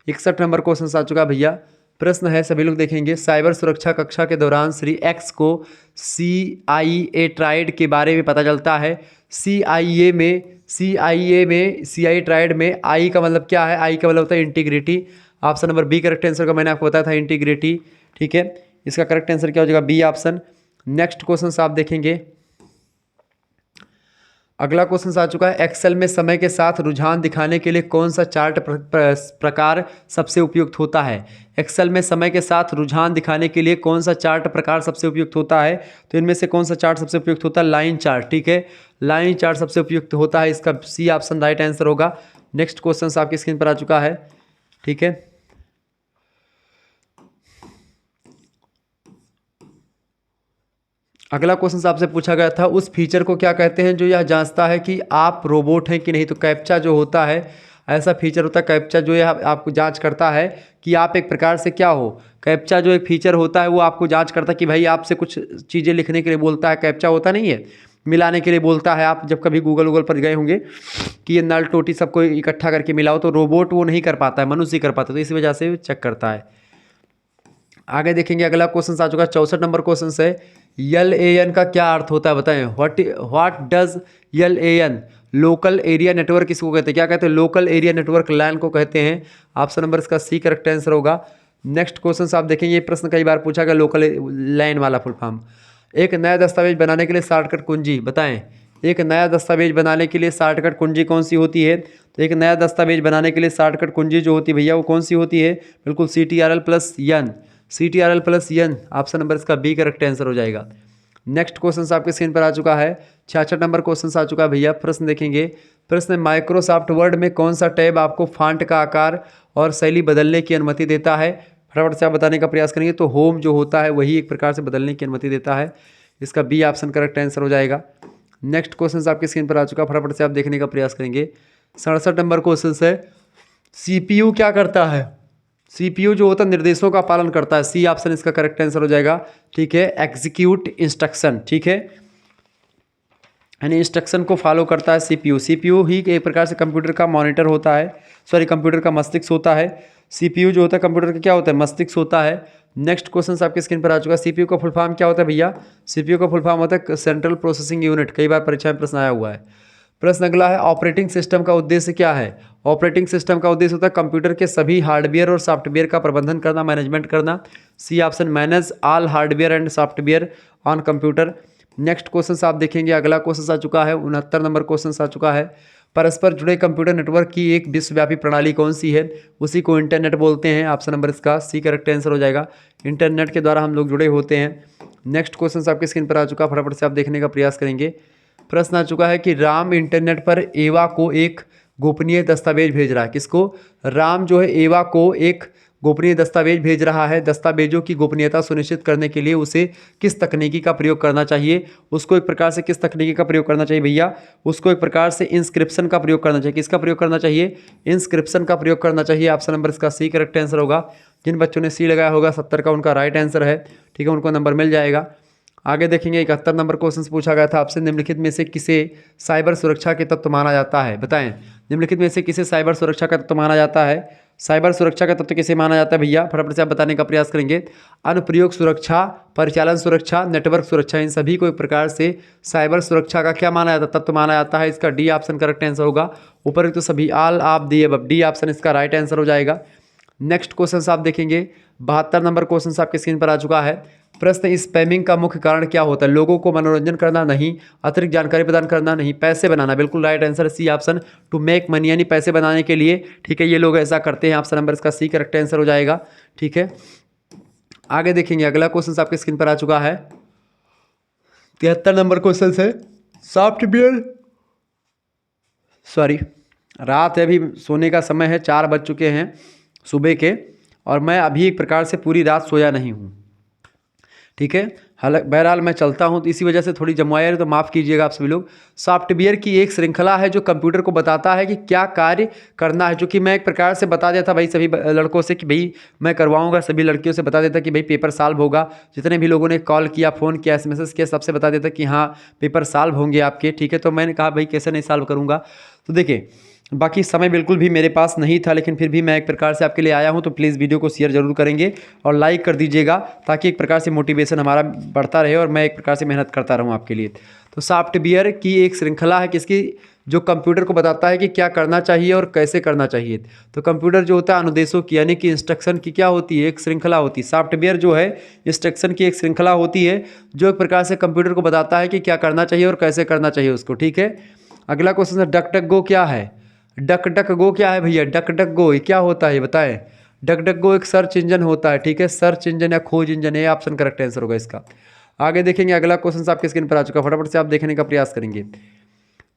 S1: 61 नंबर क्वेश्चन आ चुका भैया। प्रश्न है, सभी लोग देखेंगे, साइबर सुरक्षा कक्षा के दौरान श्री एक्स को CIA ट्राइड के बारे में पता चलता है। CIA ट्राइड में आई का मतलब क्या है? आई का मतलब होता है integrity. Option number B correct answer का मैंने आपको बताया था, इंटीग्रिटी, ठीक है। इसका करेक्ट आंसर क्या हो जाएगा? B option. नेक्स्ट क्वेश्चन आप देखेंगे, अगला क्वेश्चन आ चुका है, एक्सेल में समय के साथ रुझान दिखाने के लिए कौन सा चार्ट प्रकार सबसे उपयुक्त होता है। एक्सेल में समय के साथ रुझान दिखाने के लिए कौन सा चार्ट प्रकार सबसे उपयुक्त होता है, तो इनमें से कौन सा चार्ट सबसे उपयुक्त होता है, लाइन चार्ट। ठीक है, लाइन चार्ट सबसे उपयुक्त होता है, इसका सी ऑप्शन राइट आंसर होगा। नेक्स्ट क्वेश्चन आपकी स्क्रीन पर आ चुका है। ठीक है, अगला क्वेश्चन आपसे पूछा गया था, उस फीचर को क्या कहते हैं जो यह जांचता है कि आप रोबोट हैं कि नहीं। तो कैप्चा जो होता है, ऐसा फीचर होता है कैप्चा जो यह आपको जांच करता है कि आप एक प्रकार से क्या हो। कैप्चा जो एक फीचर होता है वो आपको जांच करता है कि भाई आपसे कुछ चीज़ें लिखने के लिए बोलता है। कैप्चा होता नहीं है, मिलाने के लिए बोलता है। आप जब कभी गूगल पर गए होंगे कि ये नल टोटी सबको इकट्ठा करके मिलाओ, तो रोबोट वो नहीं कर पाता है, मनुष्य ही कर पाता है, तो इसी वजह से चेक करता है। आगे देखेंगे, अगला क्वेश्चन आ चुका है 64 नंबर क्वेश्चन है, LAN का क्या अर्थ होता है बताएं। What does LAN, local area network किसको कहते हैं, क्या कहते हैं, लोकल एरिया नेटवर्क लैन को कहते हैं। ऑप्शन नंबर इसका सी करेक्ट आंसर होगा। नेक्स्ट क्वेश्चन आप देखेंगे, ये प्रश्न कई बार पूछा गया, लोकल लैन वाला फुल फॉर्म। एक नया दस्तावेज बनाने के लिए शॉर्टकट कुंजी बताएं। एक नया दस्तावेज बनाने के लिए शॉर्टकट कुंजी कौन सी होती है। तो एक नया दस्तावेज बनाने के लिए शॉर्टकट कुंजी जो होती है भैया वो कौन सी होती है, बिल्कुल CTRL+N, CTRL+N। ऑप्शन नंबर इसका बी करेक्ट आंसर हो जाएगा। नेक्स्ट क्वेश्चन आपके स्क्रीन पर आ चुका है, 66 नंबर क्वेश्चन आ चुका है भैया। प्रश्न देखेंगे, प्रश्न, माइक्रोसॉफ्ट वर्ड में कौन सा टैब आपको फॉन्ट का आकार और शैली बदलने की अनुमति देता है। फटाफट से आप बताने का प्रयास करेंगे। तो होम जो होता है वही एक प्रकार से बदलने की अनुमति देता है, इसका बी ऑप्शन करेक्ट आंसर हो जाएगा। नेक्स्ट क्वेश्चन आपके स्क्रीन पर आ चुका है, फटाफट से आप देखने का प्रयास करेंगे। 67 नंबर क्वेश्चन है, CPU क्या करता है। CPU जो होता है निर्देशों का पालन करता है, सी ऑप्शन इसका करेक्ट आंसर हो जाएगा। ठीक है, एग्जीक्यूट इंस्ट्रक्शन। ठीक है, यानी इंस्ट्रक्शन को फॉलो करता है CPU। CPU ही एक प्रकार से कंप्यूटर का मॉनिटर होता है, सॉरी कंप्यूटर का मस्तिष्क होता है। CPU जो होता है कंप्यूटर का क्या होता है, मस्तिष्क होता है। नेक्स्ट क्वेश्चन आपके स्क्रीन पर आ चुका है, CPU का फुल फॉर्म क्या होता है भैया। CPU का फुल फॉर्म होता है सेंट्रल प्रोसेसिंग यूनिट, कई बार परीक्षा में प्रश्न आया हुआ है। प्रश्न अगला है, ऑपरेटिंग सिस्टम का उद्देश्य क्या है। ऑपरेटिंग सिस्टम का उद्देश्य होता है कंप्यूटर के सभी हार्डवेयर और सॉफ्टवेयर का प्रबंधन करना, मैनेजमेंट करना। C option, manage all hardware and software on computer. Next question आप देखेंगे, अगला क्वेश्चन आ चुका है 69 नंबर क्वेश्चन आ चुका है, परस्पर जुड़े कंप्यूटर नेटवर्क की एक विश्वव्यापी प्रणाली कौन सी है। उसी को इंटरनेट बोलते हैं। ऑप्शन नंबर इसका सी करेक्ट आंसर हो जाएगा। इंटरनेट के द्वारा हम लोग जुड़े होते हैं। नेक्स्ट क्वेश्चन आपके स्क्रीन पर आ चुका है, फटाफट से आप देखने का प्रयास करेंगे। प्रश्न आ चुका है कि राम इंटरनेट पर एवा को एक गोपनीय दस्तावेज भेज रहा है। किसको, राम जो है एवा को एक गोपनीय दस्तावेज भेज रहा है। दस्तावेजों की गोपनीयता सुनिश्चित करने के लिए उसे किस तकनीकी का प्रयोग करना चाहिए। उसको एक प्रकार से किस तकनीकी का प्रयोग करना चाहिए भैया, उसको एक प्रकार से इंस्क्रिप्शन का प्रयोग करना चाहिए। किसका प्रयोग करना चाहिए, इंस्क्रिप्शन का प्रयोग करना चाहिए। ऑप्शन नंबर इसका सी करेक्ट आंसर होगा। जिन बच्चों ने सी लगाया होगा 70 का उनका राइट आंसर है। ठीक है, उनको नंबर मिल जाएगा। आगे देखेंगे, 71 नंबर क्वेश्चन पूछा गया था आपसे, निम्नलिखित में से किसे साइबर सुरक्षा के तत्व माना जाता है बताएं। निम्नलिखित में से किसे साइबर सुरक्षा का तत्व माना जाता है। साइबर सुरक्षा का तत्व किसे माना जाता है भैया, फटाफट से आप बताने का प्रयास करेंगे। अनुप्रयोग सुरक्षा, परिचालन सुरक्षा, नेटवर्क सुरक्षा, इन सभी को एक प्रकार से साइबर सुरक्षा का क्या माना जाता है, तत्व माना जाता है। इसका डी ऑप्शन करेक्ट आंसर होगा। ऊपर तो सभी ऑल आप दिए, डी ऑप्शन इसका राइट आंसर हो जाएगा। नेक्स्ट क्वेश्चन आप देखेंगे, 72 नंबर क्वेश्चन आपके स्क्रीन पर आ चुका है। प्रश्न, स्पैमिंग का मुख्य कारण क्या होता है। लोगों को मनोरंजन करना नहीं, अतिरिक्त जानकारी प्रदान करना नहीं, पैसे बनाना। बिल्कुल right answer C option, to make money, यानी पैसे बनाने के लिए। ठीक है, ये लोग ऐसा करते हैं। ऑप्शन नंबर इसका सी करेक्ट आंसर हो जाएगा। ठीक है, आगे देखेंगे, अगला क्वेश्चन आपके स्क्रीन पर आ चुका है 73 नंबर क्वेश्चन है, सॉफ्टवेयर, सॉरी रात है, अभी सोने का समय है, 4 बज चुके हैं सुबह के, और मैं अभी एक प्रकार से पूरी रात सोया नहीं हूँ। ठीक है, हालांकि बहरहाल मैं चलता हूँ, तो इसी वजह से थोड़ी जमुआया है, तो माफ़ कीजिएगा आप सभी लोग। सॉफ्टवेयर की एक श्रृंखला है जो कंप्यूटर को बताता है कि क्या कार्य करना है, जो कि मैं एक प्रकार से बता देता भाई सभी लड़कों से कि भाई मैं करवाऊंगा, सभी लड़कियों से बता देता कि भाई पेपर सॉल्व होगा। जितने भी लोगों ने कॉल किया, फ़ोन किया, SMS किया, सबसे बता देता कि हाँ पेपर सॉल्व होंगे आपके। ठीक है, तो मैंने कहा भाई कैसे नहीं सॉल्व करूँगा। तो देखिए, बाकी समय बिल्कुल भी मेरे पास नहीं था, लेकिन फिर भी मैं एक प्रकार से आपके लिए आया हूं, तो प्लीज़ वीडियो को शेयर जरूर करेंगे और लाइक कर दीजिएगा, ताकि एक प्रकार से मोटिवेशन हमारा बढ़ता रहे और मैं एक प्रकार से मेहनत करता रहूं आपके लिए। तो सॉफ्टवेयर की एक श्रृंखला है किसकी, जो कंप्यूटर को बताता है कि क्या करना चाहिए और कैसे करना चाहिए। तो कंप्यूटर जो होता है अनुदेशों की, यानी कि इंस्ट्रक्शन की क्या होती है, एक श्रृंखला होती है। सॉफ्टवेयर जो है इंस्ट्रक्शन की एक श्रृंखला होती है, जो एक प्रकार से कंप्यूटर को बताता है कि क्या करना चाहिए और कैसे करना चाहिए उसको। ठीक है, अगला क्वेश्चन है डक डक गो क्या है? डक डक गो क्या है भैया? डक डक गो ये क्या होता है, बताएं। डक डक गो एक सर्च इंजन होता है, ठीक है, सर्च इंजन या खोज इंजन है, ऑप्शन करेक्ट आंसर होगा इसका। आगे देखेंगे, अगला क्वेश्चन आपके स्क्रीन पर आ चुका, फटाफट से आप देखने का प्रयास करेंगे।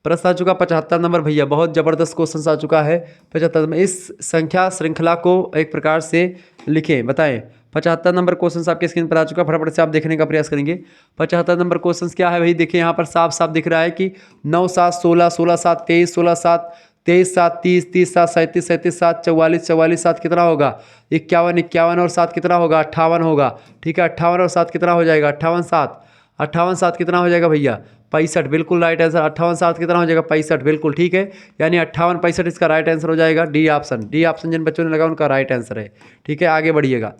S1: प्रश्न आ चुका 75 नंबर भैया, बहुत जबरदस्त क्वेश्चन आ चुका है 75 नंबर। इस संख्या श्रृंखला को एक प्रकार से लिखें, बताएं। 75 नंबर क्वेश्चन आपके स्क्रीन पर आ चुका, फटाफट से आप देखने का प्रयास करेंगे। 75 नंबर क्वेश्चन क्या है भाई, देखिए यहाँ पर साफ साफ दिख रहा है कि 9 7 16 16 7 23 16 7 23 7 30 30 7 37 37 7 44 44 7 कितना होगा? 51 51 और 7 कितना होगा? 58 होगा, ठीक है। 58 और 7 कितना हो जाएगा? 58 7 कितना हो जाएगा भैया? 65, बिल्कुल राइट आंसर। 58 7 कितना हो जाएगा? 65, बिल्कुल ठीक है। यानी 58 65 इसका राइट आंसर हो जाएगा, डी ऑप्शन। डी ऑप्शन जिन बच्चों ने लगा उनका राइट आंसर है, ठीक है। आगे बढ़िएगा।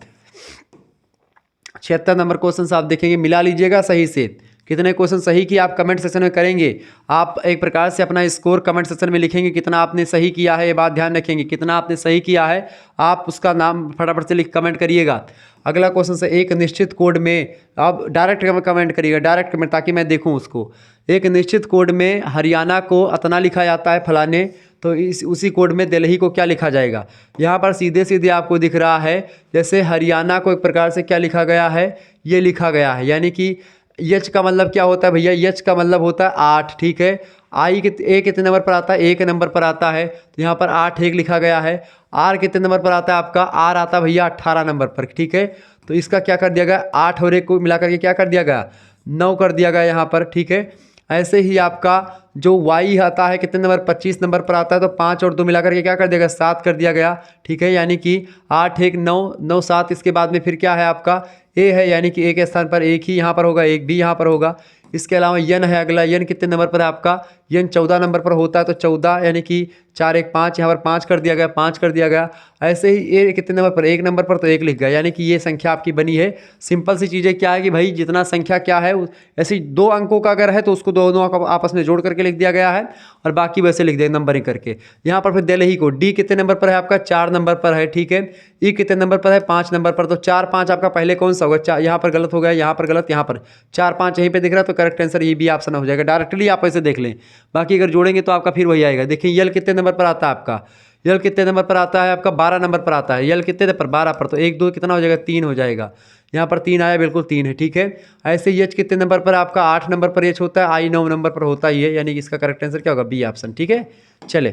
S1: 76 नंबर क्वेश्चन आप देखेंगे, मिला लीजिएगा सही से। कितने क्वेश्चन सही किया आप कमेंट सेक्शन में करेंगे। आप एक प्रकार से अपना स्कोर कमेंट सेक्शन में लिखेंगे, कितना आपने सही किया है, ये बात ध्यान रखेंगे। कितना आपने सही किया है आप उसका नाम फटाफट से लिख कमेंट करिएगा। अगला क्वेश्चन से, एक निश्चित कोड में, आप डायरेक्ट कमेंट करिएगा, डायरेक्ट कमेंट, ताकि मैं देखूं उसको। एक निश्चित कोड में हरियाणा को अतना लिखा जाता है फलाने, तो उसी कोड में दिल्ली को क्या लिखा जाएगा? यहाँ पर सीधे सीधे आपको दिख रहा है, जैसे हरियाणा को एक प्रकार से क्या लिखा गया है, ये लिखा गया है। यानी कि यच का मतलब क्या होता है भैया? यच का मतलब होता है 8, ठीक है। आई ए कितने नंबर पर आता है? 1 नंबर पर आता है, तो यहाँ पर 8 1 लिखा गया है। आर कितने नंबर पर आता है आपका? आर आता है भैया 18 नंबर पर, ठीक है। तो इसका क्या कर दिया गया? 8 और 1 को मिला करके क्या कर दिया गया? 9 कर दिया गया यहाँ पर, ठीक है। ऐसे ही आपका जो वाई आता है कितने नंबर? 25 नंबर पर आता है, तो 5 और 2 मिलाकर के क्या कर दिया गया? 7 कर दिया गया, ठीक है। यानी कि 8 1 9 9 7, इसके बाद में फिर क्या है आपका? ए है, यानी कि ए के स्थान पर एक ही यहाँ पर होगा, एक भी यहाँ पर होगा। इसके अलावा यन है अगला, यन कितने नंबर पर है आपका? यन 14 नंबर पर होता है, तो 14 यानी कि 4 1 5, यहाँ पर 5 कर दिया गया, 5 कर दिया गया। ऐसे ही ए कितने नंबर पर? 1 नंबर पर, तो 1 लिख गया। यानी कि ये संख्या आपकी बनी है। सिंपल सी चीज़ें क्या है कि भाई जितना संख्या क्या है, ऐसे 2 अंकों का अगर है तो उसको दोनों को आपस में जोड़ करके लिख दिया गया है, और बाकी वैसे लिख दिया नंबरिंग करके। यहाँ पर फिर दिल्ली को, डी कितने नंबर पर है आपका? 4 नंबर पर है, ठीक है। ई कितने नंबर पर है? 5 नंबर पर, तो 4 5 आपका पहले कौन सा होगा? यहाँ पर गलत हो गया, यहाँ पर गलत, यहाँ पर 4 5 यहीं पे दिख रहा है, तो करेक्ट आंसर ये भी ऑप्शन हो जाएगा। डायरेक्टली आप ऐसे देख लें, बाकी अगर जोड़ेंगे तो आपका फिर वही आएगा। देखिए यल कितने नंबर पर आता है आपका? यल कितने नंबर पर आता है आपका? 12 नंबर पर आता है। यल कितने पर? 12 पर, तो 1 2 कितना हो जाएगा? 3 हो जाएगा। यहाँ पर 3 आया, बिल्कुल 3 है, ठीक है। ऐसे यच कितने नंबर पर आपका? 8 नंबर पर यच होता है। आई 9 नंबर पर होता ही है, यानी कि इसका करेक्ट आंसर क्या होगा? बी ऑप्शन, ठीक है। चले,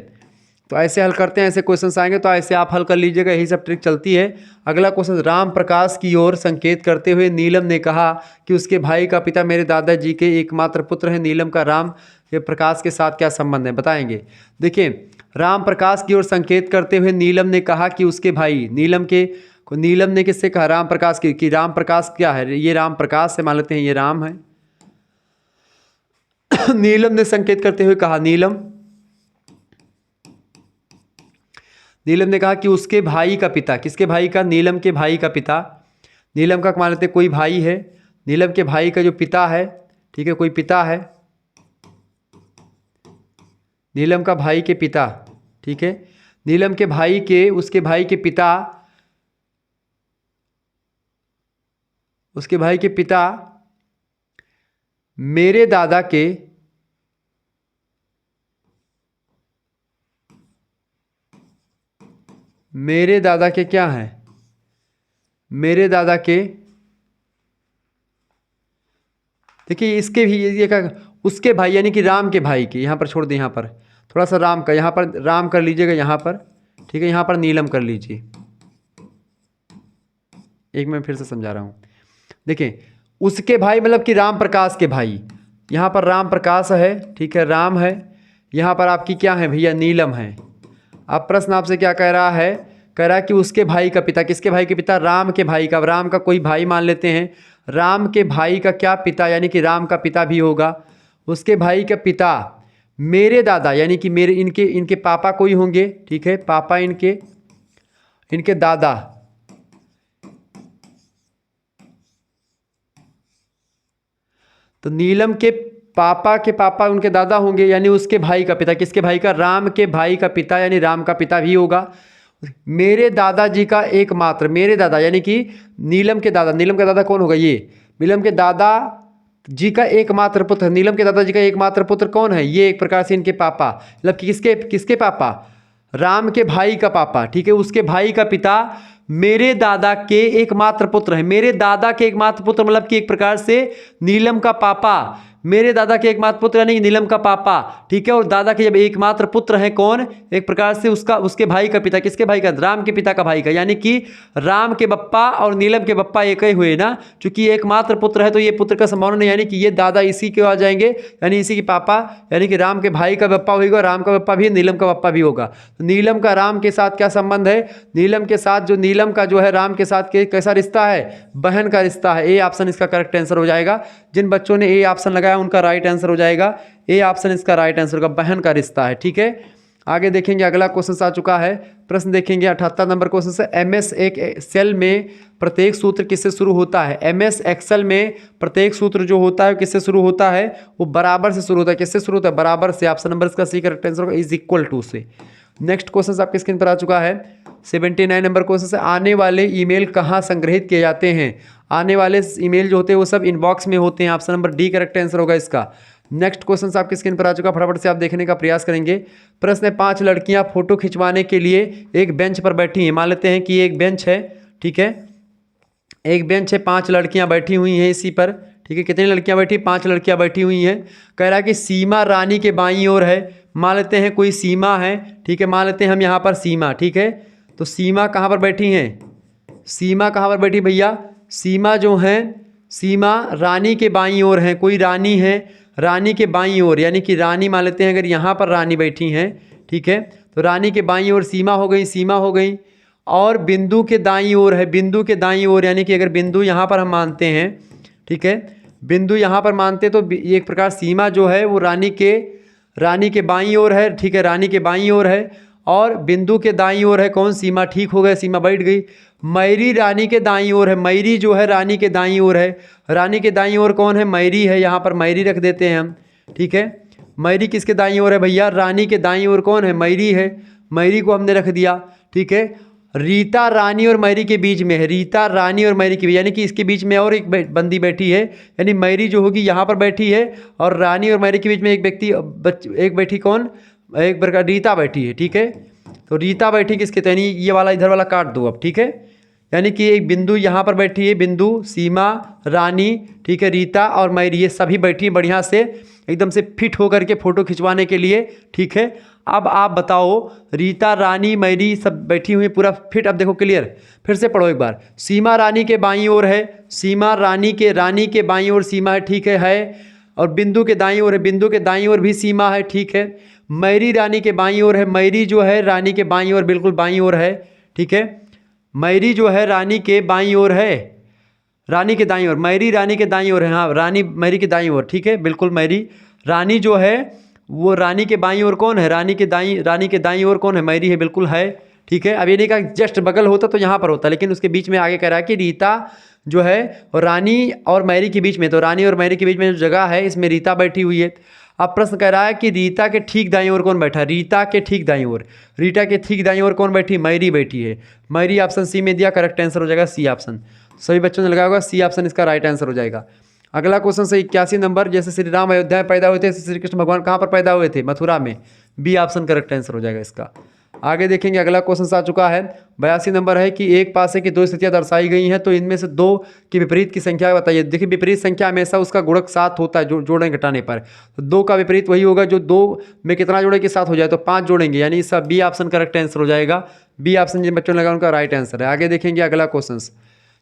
S1: तो ऐसे हल करते हैं, ऐसे क्वेश्चन आएंगे तो ऐसे आप हल कर लीजिएगा, यही सब ट्रिक चलती है। अगला क्वेश्चन, राम प्रकाश की ओर संकेत करते हुए नीलम ने कहा कि उसके भाई का पिता मेरे दादाजी के एकमात्र पुत्र है। नीलम का राम के प्रकाश के साथ क्या संबंध है, बताएंगे। देखिए, राम प्रकाश की ओर संकेत करते हुए नीलम ने कहा कि उसके भाई, नीलम ने किससे कहा? राम प्रकाश की, कि राम प्रकाश क्या है? ये राम प्रकाश से मान लेते हैं, ये राम है। नीलम ने संकेत करते हुए कहा, नीलम ने कहा कि उसके भाई का पिता, किसके भाई का? नीलम के भाई का पिता। नीलम का मान लेते कोई भाई है, नीलम के भाई का जो पिता है, ठीक है, कोई पिता है, नीलम का भाई के पिता, ठीक है। नीलम के भाई के, उसके भाई के पिता, उसके भाई के पिता मेरे दादा के, मेरे दादा के क्या हैं? मेरे दादा के, देखिए इसके भी ये क्या, उसके भाई यानी कि राम के भाई के, यहाँ पर छोड़ दें, यहाँ पर थोड़ा सा राम का, यहाँ पर राम कर लीजिएगा, यहाँ पर, ठीक है। यहाँ पर नीलम कर लीजिए। एक मैं फिर से समझा रहा हूँ, देखिए उसके भाई मतलब कि राम प्रकाश के भाई, यहाँ पर राम प्रकाश है, ठीक है, राम है। यहाँ पर आपकी क्या है भैया? नीलम है। अब प्रश्न आपसे क्या कह रहा है? कह रहा है कि उसके भाई का पिता, किसके भाई के पिता? राम के भाई का। राम का कोई भाई मान लेते हैं, राम के भाई का क्या पिता, यानी कि राम का पिता भी होगा। उसके भाई का पिता मेरे दादा, यानी कि मेरे, इनके पापा कोई होंगे, ठीक है, पापा इनके दादा, तो नीलम के पापा उनके दादा होंगे, यानी उसके भाई का पिता, किसके भाई का? राम के भाई का पिता, यानी राम का पिता भी होगा। मेरे दादाजी का एकमात्र, मेरे दादा यानी कि नीलम के दादा, नीलम का दादा कौन होगा? ये नीलम के दादा जी का एकमात्र पुत्र, नीलम के दादाजी का एकमात्र पुत्र कौन है? ये एक प्रकार से इनके पापा, मतलब कि किसके किसके पापा? राम के भाई का पापा, ठीक है। उसके भाई का पिता मेरे दादा के एकमात्र पुत्र है। मेरे दादा के एकमात्र पुत्र मतलब कि एक प्रकार से नीलम का पापा, मेरे दादा के एकमात्र पुत्र यानी नीलम का पापा, ठीक है। और दादा के जब एकमात्र पुत्र है कौन? एक प्रकार से उसका उसके भाई का पिता, किसके भाई का? राम के पिता का भाई का, यानी कि राम के बप्पा और नीलम के बप्पा एक ही हुए ना। चूंकि एकमात्र पुत्र है तो ये पुत्र का संभावना नहीं, यानी कि ये दादा इसी के आ जाएंगे, यानी इसी के पापा, यानी कि राम के भाई का बप्पा होगा, राम का बप्पा भी नीलम का बप्पा भी होगा। तो नीलम का राम के साथ क्या संबंध है? नीलम के साथ जो नीलम का जो है राम के साथ कैसा रिश्ता है? बहन का रिश्ता है। ए ऑप्शन इसका करेक्ट आंसर हो जाएगा। जिन बच्चों ने ए ऑप्शन लगाया उनका राइट आंसर हो जाएगा, ए ऑप्शन इसका राइट आंसर होगा, बहन का रिश्ता है, ठीक है। आगे देखेंगे, अगला क्वेश्चन आ चुका है। प्रश्न देखेंगे 78 नंबर क्वेश्चन से, एमएस एक्सेल में प्रत्येक सूत्र किससे शुरू होता है? एमएस एक्सेल में प्रत्येक सूत्र जो होता है किससे शुरू होता है? वो बराबर से शुरू होता है। किससे शुरू होता है? बराबर से। ऑप्शन नंबर इसका सी करेक्ट आंसर होगा, इज इक्वल टू से। नेक्स्ट क्वेश्चन आपकी स्क्रीन पर आ चुका है 79 नंबर क्वेश्चन से, आने वाले ईमेल कहाँ संग्रहित किए जाते हैं? आने वाले ईमेल जो होते हैं वो सब इनबॉक्स में होते हैं। Option number D correct answer होगा इसका। नेक्स्ट क्वेश्चन आपकी स्क्रीन पर आ चुका, फटाफट से आप देखने का प्रयास करेंगे। प्रश्न है, 5 लड़कियां फोटो खिंचवाने के लिए एक बेंच पर बैठी हैं। मान लेते हैं कि एक बेंच है, ठीक है, एक बेंच है, 5 लड़कियां बैठी हुई हैं इसी पर, ठीक है। कितनी लड़कियां बैठी? 5 लड़कियां बैठी हुई हैं। कह रहा है कि सीमा रानी के बाईं ओर है। मान लेते हैं कोई सीमा है, ठीक है, मान लेते हैं हम यहाँ पर सीमा, ठीक है। तो सीमा कहाँ पर बैठी हैं? सीमा कहाँ पर बैठी भैया? सीमा जो है, सीमा रानी के बाईं ओर है। कोई रानी है, रानी के बाईं ओर, यानी कि रानी मान लेते हैं अगर यहाँ पर रानी बैठी हैं, ठीक है, तो रानी के बाईं ओर सीमा हो गई, सीमा हो गई। और बिंदु के दाईं ओर है, बिंदु के दाईं ओर, यानी कि अगर बिंदु यहाँ पर हम मानते हैं, ठीक है, बिंदु यहाँ पर मानते तो एक प्रकार सीमा जो है वो रानी के बाईं ओर है, ठीक है, रानी के बाईं ओर है। और बिंदु के दाईं ओर है कौन? सीमा, ठीक हो गया, सीमा बैठ गई। मैरी रानी के दाईं ओर है, मैरी जो है रानी के दाईं ओर है। रानी के दाईं ओर कौन है? मैरी है, यहाँ पर मैरी रख देते हैं हम, ठीक है। मैरी किसके दाईं ओर है भैया? रानी के दाईं ओर कौन है? मैरी है, मैरी को हमने रख दिया, ठीक है। रीता रानी और मैरी के बीच में है, रीता रानी और मैरी के बीच, यानी कि इसके बीच में और एक बंदी बैठी है, यानी मैरी जो होगी यहाँ पर बैठी है और रानी और मैरी के बीच में एक व्यक्ति एक बैठी कौन? एक प्रकार रीता बैठी है, ठीक है। तो रीता बैठी किसके? तो यानी ये वाला इधर वाला काट दो अब, ठीक है। यानी कि एक बिंदु यहाँ पर बैठी है, बिंदु, सीमा, रानी, ठीक है, रीता और मैरी, ये सभी बैठी हैं बढ़िया से एकदम से फिट होकर के फ़ोटो खिंचवाने के लिए, ठीक है। अब आप बताओ, रीता, रानी, मैरी सब बैठी हुई पूरा फिट। अब देखो क्लियर, फिर से पढ़ो एक बार। सीमा रानी के बाईं ओर है, सीमा रानी के बाईं ओर सीमा है, ठीक है। और बिंदु के दाईं ओर है, बिंदु के दाईं ओर भी सीमा है, ठीक है। मैरी रानी के बाईं ओर है, मैरी जो है रानी के बाईं ओर, बिल्कुल बाईं ओर है, ठीक है। मैरी जो है रानी के बाईं ओर है, रानी के दाईं ओर, मैरी रानी के दाईं ओर है, हाँ, रानी मैरी के दाईं ओर, ठीक है, बिल्कुल मैरी। रानी जो है वो रानी के बाईं ओर कौन है? रानी के दाईं ओर कौन है? मैरी है, बिल्कुल है, ठीक है। अब ये नहीं कहा जस्ट बगल होता तो यहाँ पर होता, लेकिन उसके बीच में आगे कह रहा है कि रीता जो है और रानी और मैरी के बीच में, तो रानी और मैरी के बीच में जो जगह है इसमें रीता बैठी हुई है। अब प्रश्न कह रहा है कि रीता के ठीक दाईं ओर कौन बैठा? रीता के ठीक दाईं ओर, रीता के ठीक दाईं ओर कौन बैठी? मैरी बैठी है। मैरी ऑप्शन सी में दिया, करेक्ट आंसर हो जाएगा सी ऑप्शन। सभी बच्चों ने लगाया होगा सी ऑप्शन इसका राइट आंसर हो जाएगा। अगला क्वेश्चन से 81 नंबर, जैसे श्री राम अयोध्या में पैदा हुए थे, श्री कृष्ण भगवान कहाँ पर पैदा हुए थे? मथुरा में। बी ऑप्शन करेक्ट आंसर हो जाएगा इसका। आगे देखेंगे, अगला क्वेश्चन आ चुका है 82 नंबर है कि एक पासे की 2 स्थितियां दर्शाई गई हैं, तो इनमें से 2 की विपरीत की संख्या बताइए। देखिए, विपरीत संख्या हमेशा उसका गुणक 7 होता है, जोड़ने घटाने पर। तो 2 का विपरीत वही होगा जो 2 में कितना जोड़े कि 7 हो जाए, तो 5 जोड़ेंगे, यानी इसका बी ऑप्शन करेक्ट आंसर हो जाएगा। बी ऑप्शन जिन बच्चों ने लगा उनका राइट आंसर है। आगे देखेंगे अगला क्वेश्चन।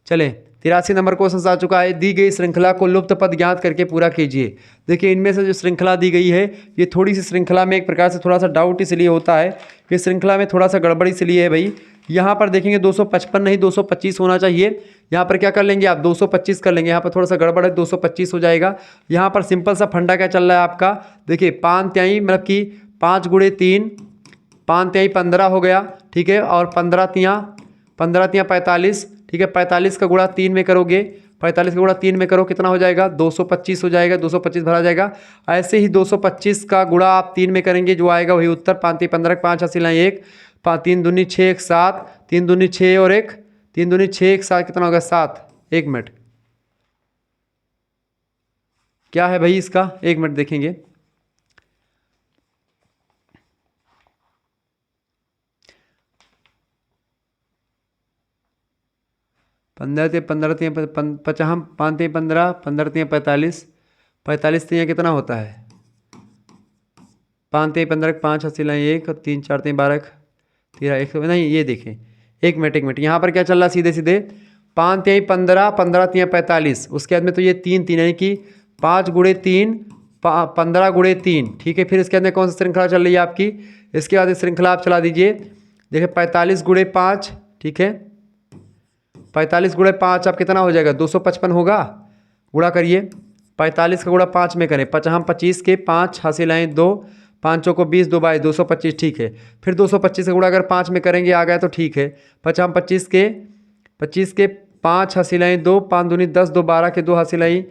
S1: चले 83 नंबर क्वेश्चन आ चुका है, दी गई श्रृंखला को लुप्त पद ज्ञात करके पूरा कीजिए। देखिए, इनमें से जो श्रृंखला दी गई है, ये थोड़ी सी श्रृंखला में एक प्रकार से थोड़ा सा डाउट इसलिए होता है, ये श्रृंखला में थोड़ा सा गड़बड़ इसलिए है भाई। यहाँ पर देखेंगे 255 नहीं 225 होना चाहिए। यहाँ पर क्या कर लेंगे आप? 225 कर लेंगे। यहाँ पर थोड़ा सा गड़बड़ है, 225 हो जाएगा। यहाँ पर सिंपल सा फंडा क्या चल रहा है आपका? देखिए, 5 तिहाई मतलब कि 5 गुणे 3, 5 तिहाई 15 हो गया, ठीक है। और 15 तियाँ 45, ठीक है। 45 का गुणा 3 में करोगे, 45 का गुणा 3 में करो, कितना हो जाएगा? 225 हो जाएगा, 225 भरा जाएगा। ऐसे ही 225 का गुणा आप 3 में करेंगे, जो आएगा वही उत्तर। 5 15 5 80 1, 3 दूनी 6 1 7, 3 दूनी 6 और 1, 3 दूनी 6 1 7, कितना होगा? 7। 1 मिनट, क्या है भाई इसका, 1 मिनट देखेंगे। पंद्रह ते पंद्रह तीन पचास, 5 3 15, 15 3 45, 45 3 कितना होता है, 5 3 15, 5 हसीला 1 और 3 4 3 12 13 1, नहीं ये देखें, 1 मिनट यहाँ पर क्या चल रहा है, सीधे सीधे 5 3 15, 15 3 45, उसके बाद में तो ये 3 3 यानी कि 5 गुणे 3, 15 गुणे 3, ठीक है। फिर इसके अंदर कौन सी श्रृंखला चल रही है आपकी, इसके बाद श्रृंखला आप चला दीजिए, देखिए 45 गुणे 5, ठीक है, 45 गुणे 5 आप कितना हो जाएगा, 255 होगा, गुणा करिए, 45 का गुणा 5 में करें, 25 के 5 हासिलाएँ 2, 5 को 20, 2 बाई 225, ठीक है। फिर 225 का गुणा अगर 5 में करेंगे आ गया तो ठीक है, 25 के 5 हासिलाएँ 2, 5 दूनी 10, 2 12 के 2 हासिलाई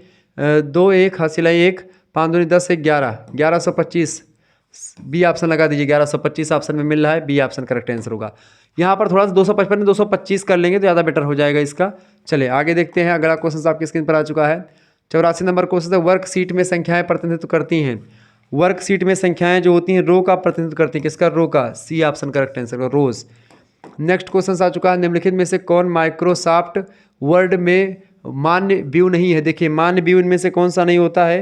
S1: 2 1 हासिलाई 1, 5 दूनी 10 1 11, 1125, बी ऑप्शन लगा दीजिए, 1125 ऑप्शन में मिल रहा है, बी ऑप्शन करेक्ट आंसर होगा। यहाँ पर थोड़ा सा 255 में 225 कर लेंगे तो ज़्यादा बेटर हो जाएगा इसका। चलिए आगे देखते हैं, अगला क्वेश्चन आपकी स्क्रीन पर आ चुका है। 84 नंबर क्वेश्चन है, वर्कशीट में संख्याएं प्रतिनिधित्व करती हैं। वर्कशीट में संख्याएं जो होती हैं रो का प्रतिनिधित्व करती हैं, किसका, रो का, सी ऑप्शन करेक्ट आंसर, रोज। नेक्स्ट क्वेश्चन आ चुका है, निम्नलिखित में से कौन माइक्रोसॉफ्ट वर्ड में मान्य व्यू नहीं है। देखिए मान्य व्यू इनमें से कौन सा नहीं होता है,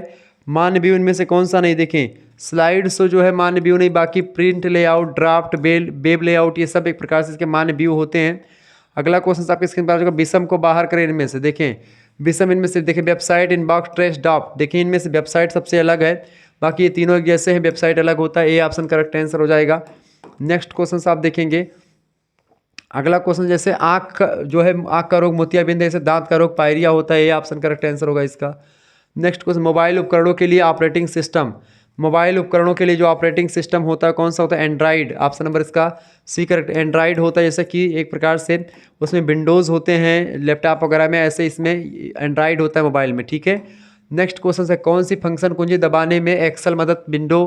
S1: मान्य व्यू इनमें से कौन सा नहीं, देखें स्लाइड शो जो है मान्य व्यू नहीं, बाकी print layout, draft, web layout, ये सब एक प्रकार से इसके मान्य व्यू होते हैं। अगला क्वेश्चन आपके स्क्रीन पर आ चुका, विषम को बाहर करें इनमें से, देखें विषम इनमें से, देखें वेबसाइट, इनबॉक्स, ट्रेस, डॉप, देखिए इनमें से वेबसाइट सबसे अलग है, बाकी ये तीनों एक जैसे हैं, वेबसाइट अलग होता है, ए ऑप्शन करेक्ट आंसर हो जाएगा। नेक्स्ट क्वेश्चन आप देखेंगे, अगला क्वेश्चन जैसे आँख जो है, आँख का रोग मोतियाबिंद है, जैसे दांत का रोग पायरिया होता है, ए ऑप्शन करेक्ट आंसर होगा इसका। नेक्स्ट क्वेश्चन, मोबाइल उपकरणों के लिए ऑपरेटिंग सिस्टम, मोबाइल उपकरणों के लिए जो ऑपरेटिंग सिस्टम होता है कौन सा होता है, एंड्राइड, ऑप्शन नंबर इसका सी करेक्ट, एंड्राइड होता है, जैसे कि एक प्रकार से उसमें विंडोज़ होते हैं लैपटॉप वगैरह में, ऐसे इसमें एंड्राइड होता है मोबाइल में, ठीक है। नेक्स्ट क्वेश्चन है, कौन सी फंक्शन कुंजी दबाने में एक्सेल मदद विंडो,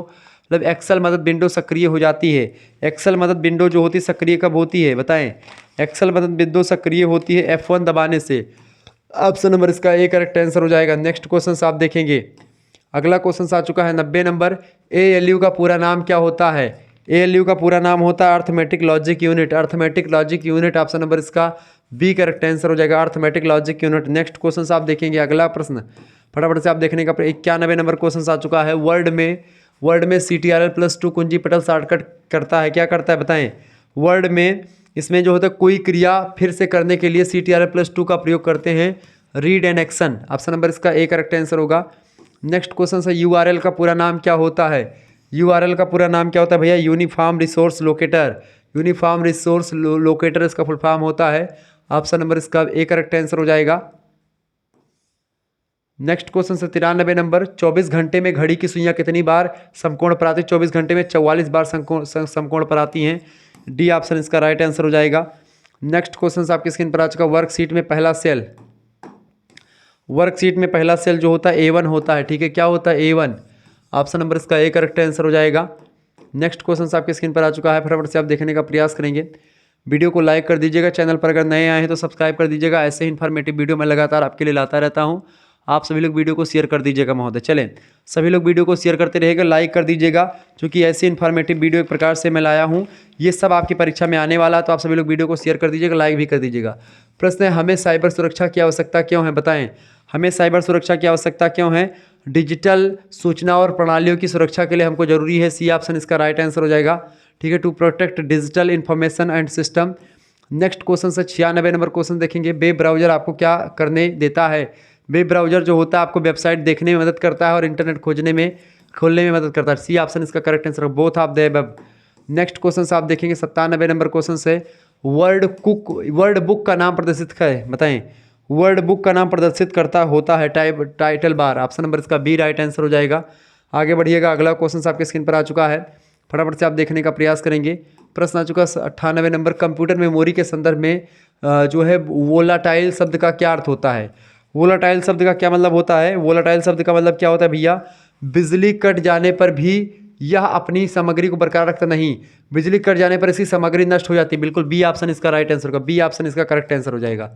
S1: मतलब एक्सेल मदद विंडो सक्रिय हो जाती है। एक्सेल मदद विंडो जो होती है सक्रिय कब होती है बताएं, एक्सेल मदद विंडो सक्रिय होती है F1 दबाने से, ऑप्शन नंबर इसका ए करेक्ट आंसर हो जाएगा। नेक्स्ट क्वेश्चन आप देखेंगे, अगला क्वेश्चन आ चुका है 90 नंबर, ALU का पूरा नाम क्या होता है। ALU का पूरा नाम होता है arithmetic logic unit, arithmetic logic unit, option number इसका बी करेक्ट आंसर हो जाएगा, arithmetic logic unit. Next question आप देखेंगे, अगला प्रश्न फटाफट से आप देखने का, 91 नंबर क्वेश्चन आ चुका है, वर्ड में CTRL+2 कुंजी पटल शॉर्टकट करता है, क्या करता है बताएं। वर्ड में इसमें जो होता है कोई क्रिया फिर से करने के लिए CTRL+2 का प्रयोग करते हैं, read and action, option number इसका ए करेक्ट आंसर होगा। नेक्स्ट क्वेश्चन है, URL का पूरा नाम क्या होता है। URL का पूरा नाम क्या होता है भैया, uniform resource locator, uniform resource locator इसका फुल फॉर्म होता है, ऑप्शन नंबर इसका ए करेक्ट आंसर हो जाएगा। नेक्स्ट क्वेश्चन से 93 नंबर, 24 घंटे में घड़ी की सुइयां कितनी बार समकोण पर आती है। 24 घंटे में 44 बार समकोण पर आती हैं, डी ऑप्शन इसका राइट आंसर हो जाएगा। नेक्स्ट क्वेश्चन आपकी स्क्रीन पर आ चुका, वर्कशीट में पहला सेल, वर्कशीट में पहला सेल जो होता है A1 होता है, ठीक है, क्या होता है A1, ऑप्शन नंबर इसका ए करेक्ट आंसर हो जाएगा। नेक्स्ट क्वेश्चन आपकी स्क्रीन पर आ चुका है, फटाफट से आप देखने का प्रयास करेंगे, वीडियो को लाइक कर दीजिएगा, चैनल पर अगर नए आए हैं तो सब्सक्राइब कर दीजिएगा, ऐसे ही इन्फॉर्मेटिव वीडियो मैं लगातार आपके लिए लाता रहता हूं। आप सभी लोग वीडियो को शेयर कर दीजिएगा महोदय, चलें सभी लोग वीडियो को शेयर करते रहेगा, लाइक कर दीजिएगा, क्योंकि ऐसी इन्फॉर्मेटिव वीडियो एक प्रकार से मैं लाया हूँ, ये सब आपकी परीक्षा में आने वाला है, तो आप सभी लोग वीडियो को शेयर कर दीजिएगा, लाइक भी कर दीजिएगा। प्रश्न है, हमें साइबर सुरक्षा की आवश्यकता क्यों है, बताएं हमें साइबर सुरक्षा की आवश्यकता क्यों है। डिजिटल सूचना और प्रणालियों की सुरक्षा के लिए हमको जरूरी है, सी ऑप्शन इसका राइट आंसर हो जाएगा, ठीक है, to protect digital information and system. Next question से 96 नंबर क्वेश्चन देखेंगे, वेब ब्राउजर आपको क्या करने देता है। वेब ब्राउजर जो होता है आपको वेबसाइट देखने में मदद करता है और इंटरनेट खोलने में मदद करता है, सी ऑप्शन इसका correct answer, both of the above. Next question आप देखेंगे 97 नंबर क्वेश्चन से, वर्ड बुक का नाम प्रदर्शित है, बताएं वर्ड बुक का नाम प्रदर्शित करता होता है टाइटल बार, ऑप्शन नंबर इसका बी राइट आंसर हो जाएगा। आगे बढ़िएगा, अगला क्वेश्चन आपके स्क्रीन पर आ चुका है, फटाफट से आप देखने का प्रयास करेंगे। प्रश्न आ चुका 98 नंबर, कंप्यूटर मेमोरी के संदर्भ में जो है वोलाटाइल शब्द का क्या अर्थ होता है। वोलाटाइल शब्द का क्या मतलब होता है, वोलाटाइल शब्द का मतलब क्या होता है भैया, बिजली कट जाने पर भी यह अपनी सामग्री को बरकरार रखता नहीं, बिजली कट जाने पर इसकी सामग्री नष्ट हो जाती है, बिल्कुल बी ऑप्शन इसका राइट आंसर होगा, बी ऑप्शन इसका करेक्ट आंसर हो जाएगा।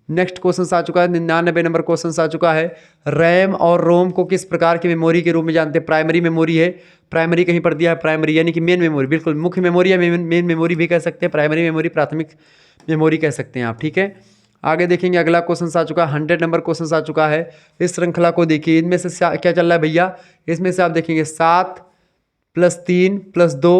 S1: नेक्स्ट क्वेश्चन आ चुका है 99 नंबर क्वेश्चन आ चुका है। रैम और रोम को किस प्रकार की मेमोरी के रूप में जानते हैं? प्राइमरी मेमोरी है, प्राइमरी कहीं पर दिया है प्राइमरी यानी कि मेन मेमोरी, बिल्कुल मुख्य मेमोरी या मेन मेमोरी भी कह सकते हैं, प्राइमरी मेमोरी प्राथमिक मेमोरी कह सकते हैं आप, ठीक है। आगे देखेंगे अगला क्वेश्चन आ चुका है 100 नंबर क्वेश्चन आ चुका है। इस श्रृंखला को देखिए, इनमें से क्या चल रहा है भैया, इसमें से आप देखेंगे 7 + 3 + 2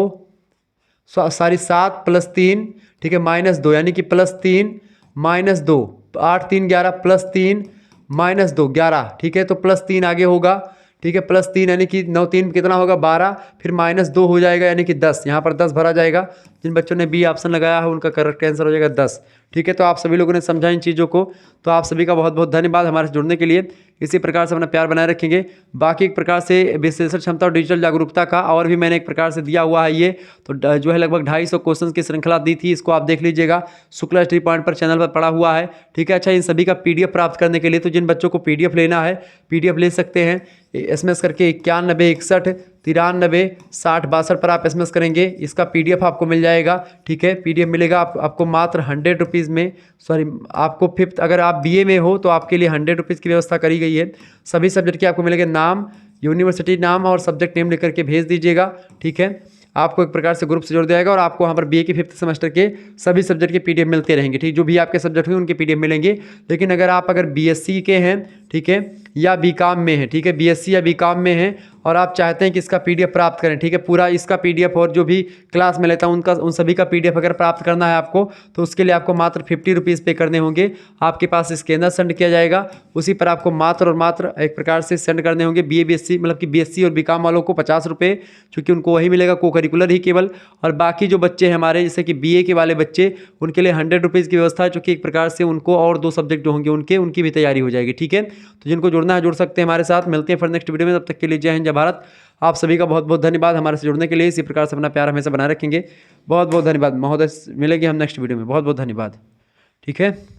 S1: 7 + 3, ठीक है, -2 यानी कि +3 -2, 8 3 11 +3 -2 11, ठीक है। तो +3 आगे होगा, ठीक है, +3 यानी कि 9 3 कितना होगा 12, फिर -2 हो जाएगा यानी कि 10, यहाँ पर 10 भरा जाएगा। जिन बच्चों ने बी ऑप्शन लगाया है उनका करेक्ट आंसर हो जाएगा 10, ठीक है। तो आप सभी लोगों ने समझा इन चीज़ों को, तो आप सभी का बहुत बहुत धन्यवाद हमारे से जुड़ने के लिए। इसी प्रकार से अपना प्यार बनाए रखेंगे। बाकी एक प्रकार से विश्लेषण क्षमता और डिजिटल जागरूकता का और भी मैंने एक प्रकार से दिया हुआ है, ये तो जो है लगभग 250 क्वेश्चन की श्रृंखला दी थी, इसको आप देख लीजिएगा, शुक्ला स्टडी पॉइंट पर चैनल पर पड़ा हुआ है, ठीक है। अच्छा, इन सभी का PDF प्राप्त करने के लिए तो जिन बच्चों को PDF लेना है PDF ले सकते हैं, SMS करके 91 61 93 60 62 पर आप SMS करेंगे, इसका PDF आपको मिल जाएगा, ठीक है। PDF मिलेगा आपको मात्र 100 रुपीज़ में, सॉरी आपको 5th, अगर आप BA में हो तो आपके लिए 100 रुपीज़ की व्यवस्था करी गई है। सभी सब्जेक्ट के आपको मिलेंगे नाम, यूनिवर्सिटी नाम और सब्जेक्ट नेम लिख के भेज दीजिएगा, ठीक है। आपको एक प्रकार से ग्रुप से जोड़ दिया जाएगा और आपको वहाँ पर BA के 5th सेमेस्टर के सभी सब्जेक्ट के PDF मिलते रहेंगे, ठीक, जो भी आपके सब्जेक्ट हैं उनके PDF मिलेंगे। लेकिन अगर BSc के हैं, ठीक है, या BCom में है, ठीक है, BSc या BCom में है और आप चाहते हैं कि इसका PDF प्राप्त करें, ठीक है, पूरा इसका PDF और जो भी क्लास में लेता हूँ उन सभी का PDF अगर प्राप्त करना है आपको, तो उसके लिए आपको मात्र 50 रुपीज़ पे करने होंगे। आपके पास स्कैनर सेंड किया जाएगा, उसी पर आपको मात्र और मात्र एक प्रकार से सेंड करने होंगे। BA BSc मतलब कि BSc और BCom वालों को 50 रुपये, चूँकि उनको वही मिलेगा को करिकुलर ही केवल, और बाकी जो बच्चे हैं हमारे जैसे कि BA के वाले बच्चे, उनके लिए 100 रुपीज़ की व्यवस्था है, चूँकि एक प्रकार से उनको और 2 सब्जेक्ट जो होंगे उनकी भी तैयारी हो जाएगी, ठीक है। तो जिनको जुड़ना है जुड़ सकते हैं हमारे साथ। मिलते हैं फिर नेक्स्ट वीडियो में, तब तक के लिए जय हिंद जय भारत। आप सभी का बहुत बहुत धन्यवाद हमारे से जुड़ने के लिए। इसी प्रकार से अपना प्यार हमेशा बनाए रखेंगे। बहुत बहुत धन्यवाद महोदय, मिलेंगे हम नेक्स्ट वीडियो में। बहुत बहुत धन्यवाद, ठीक है।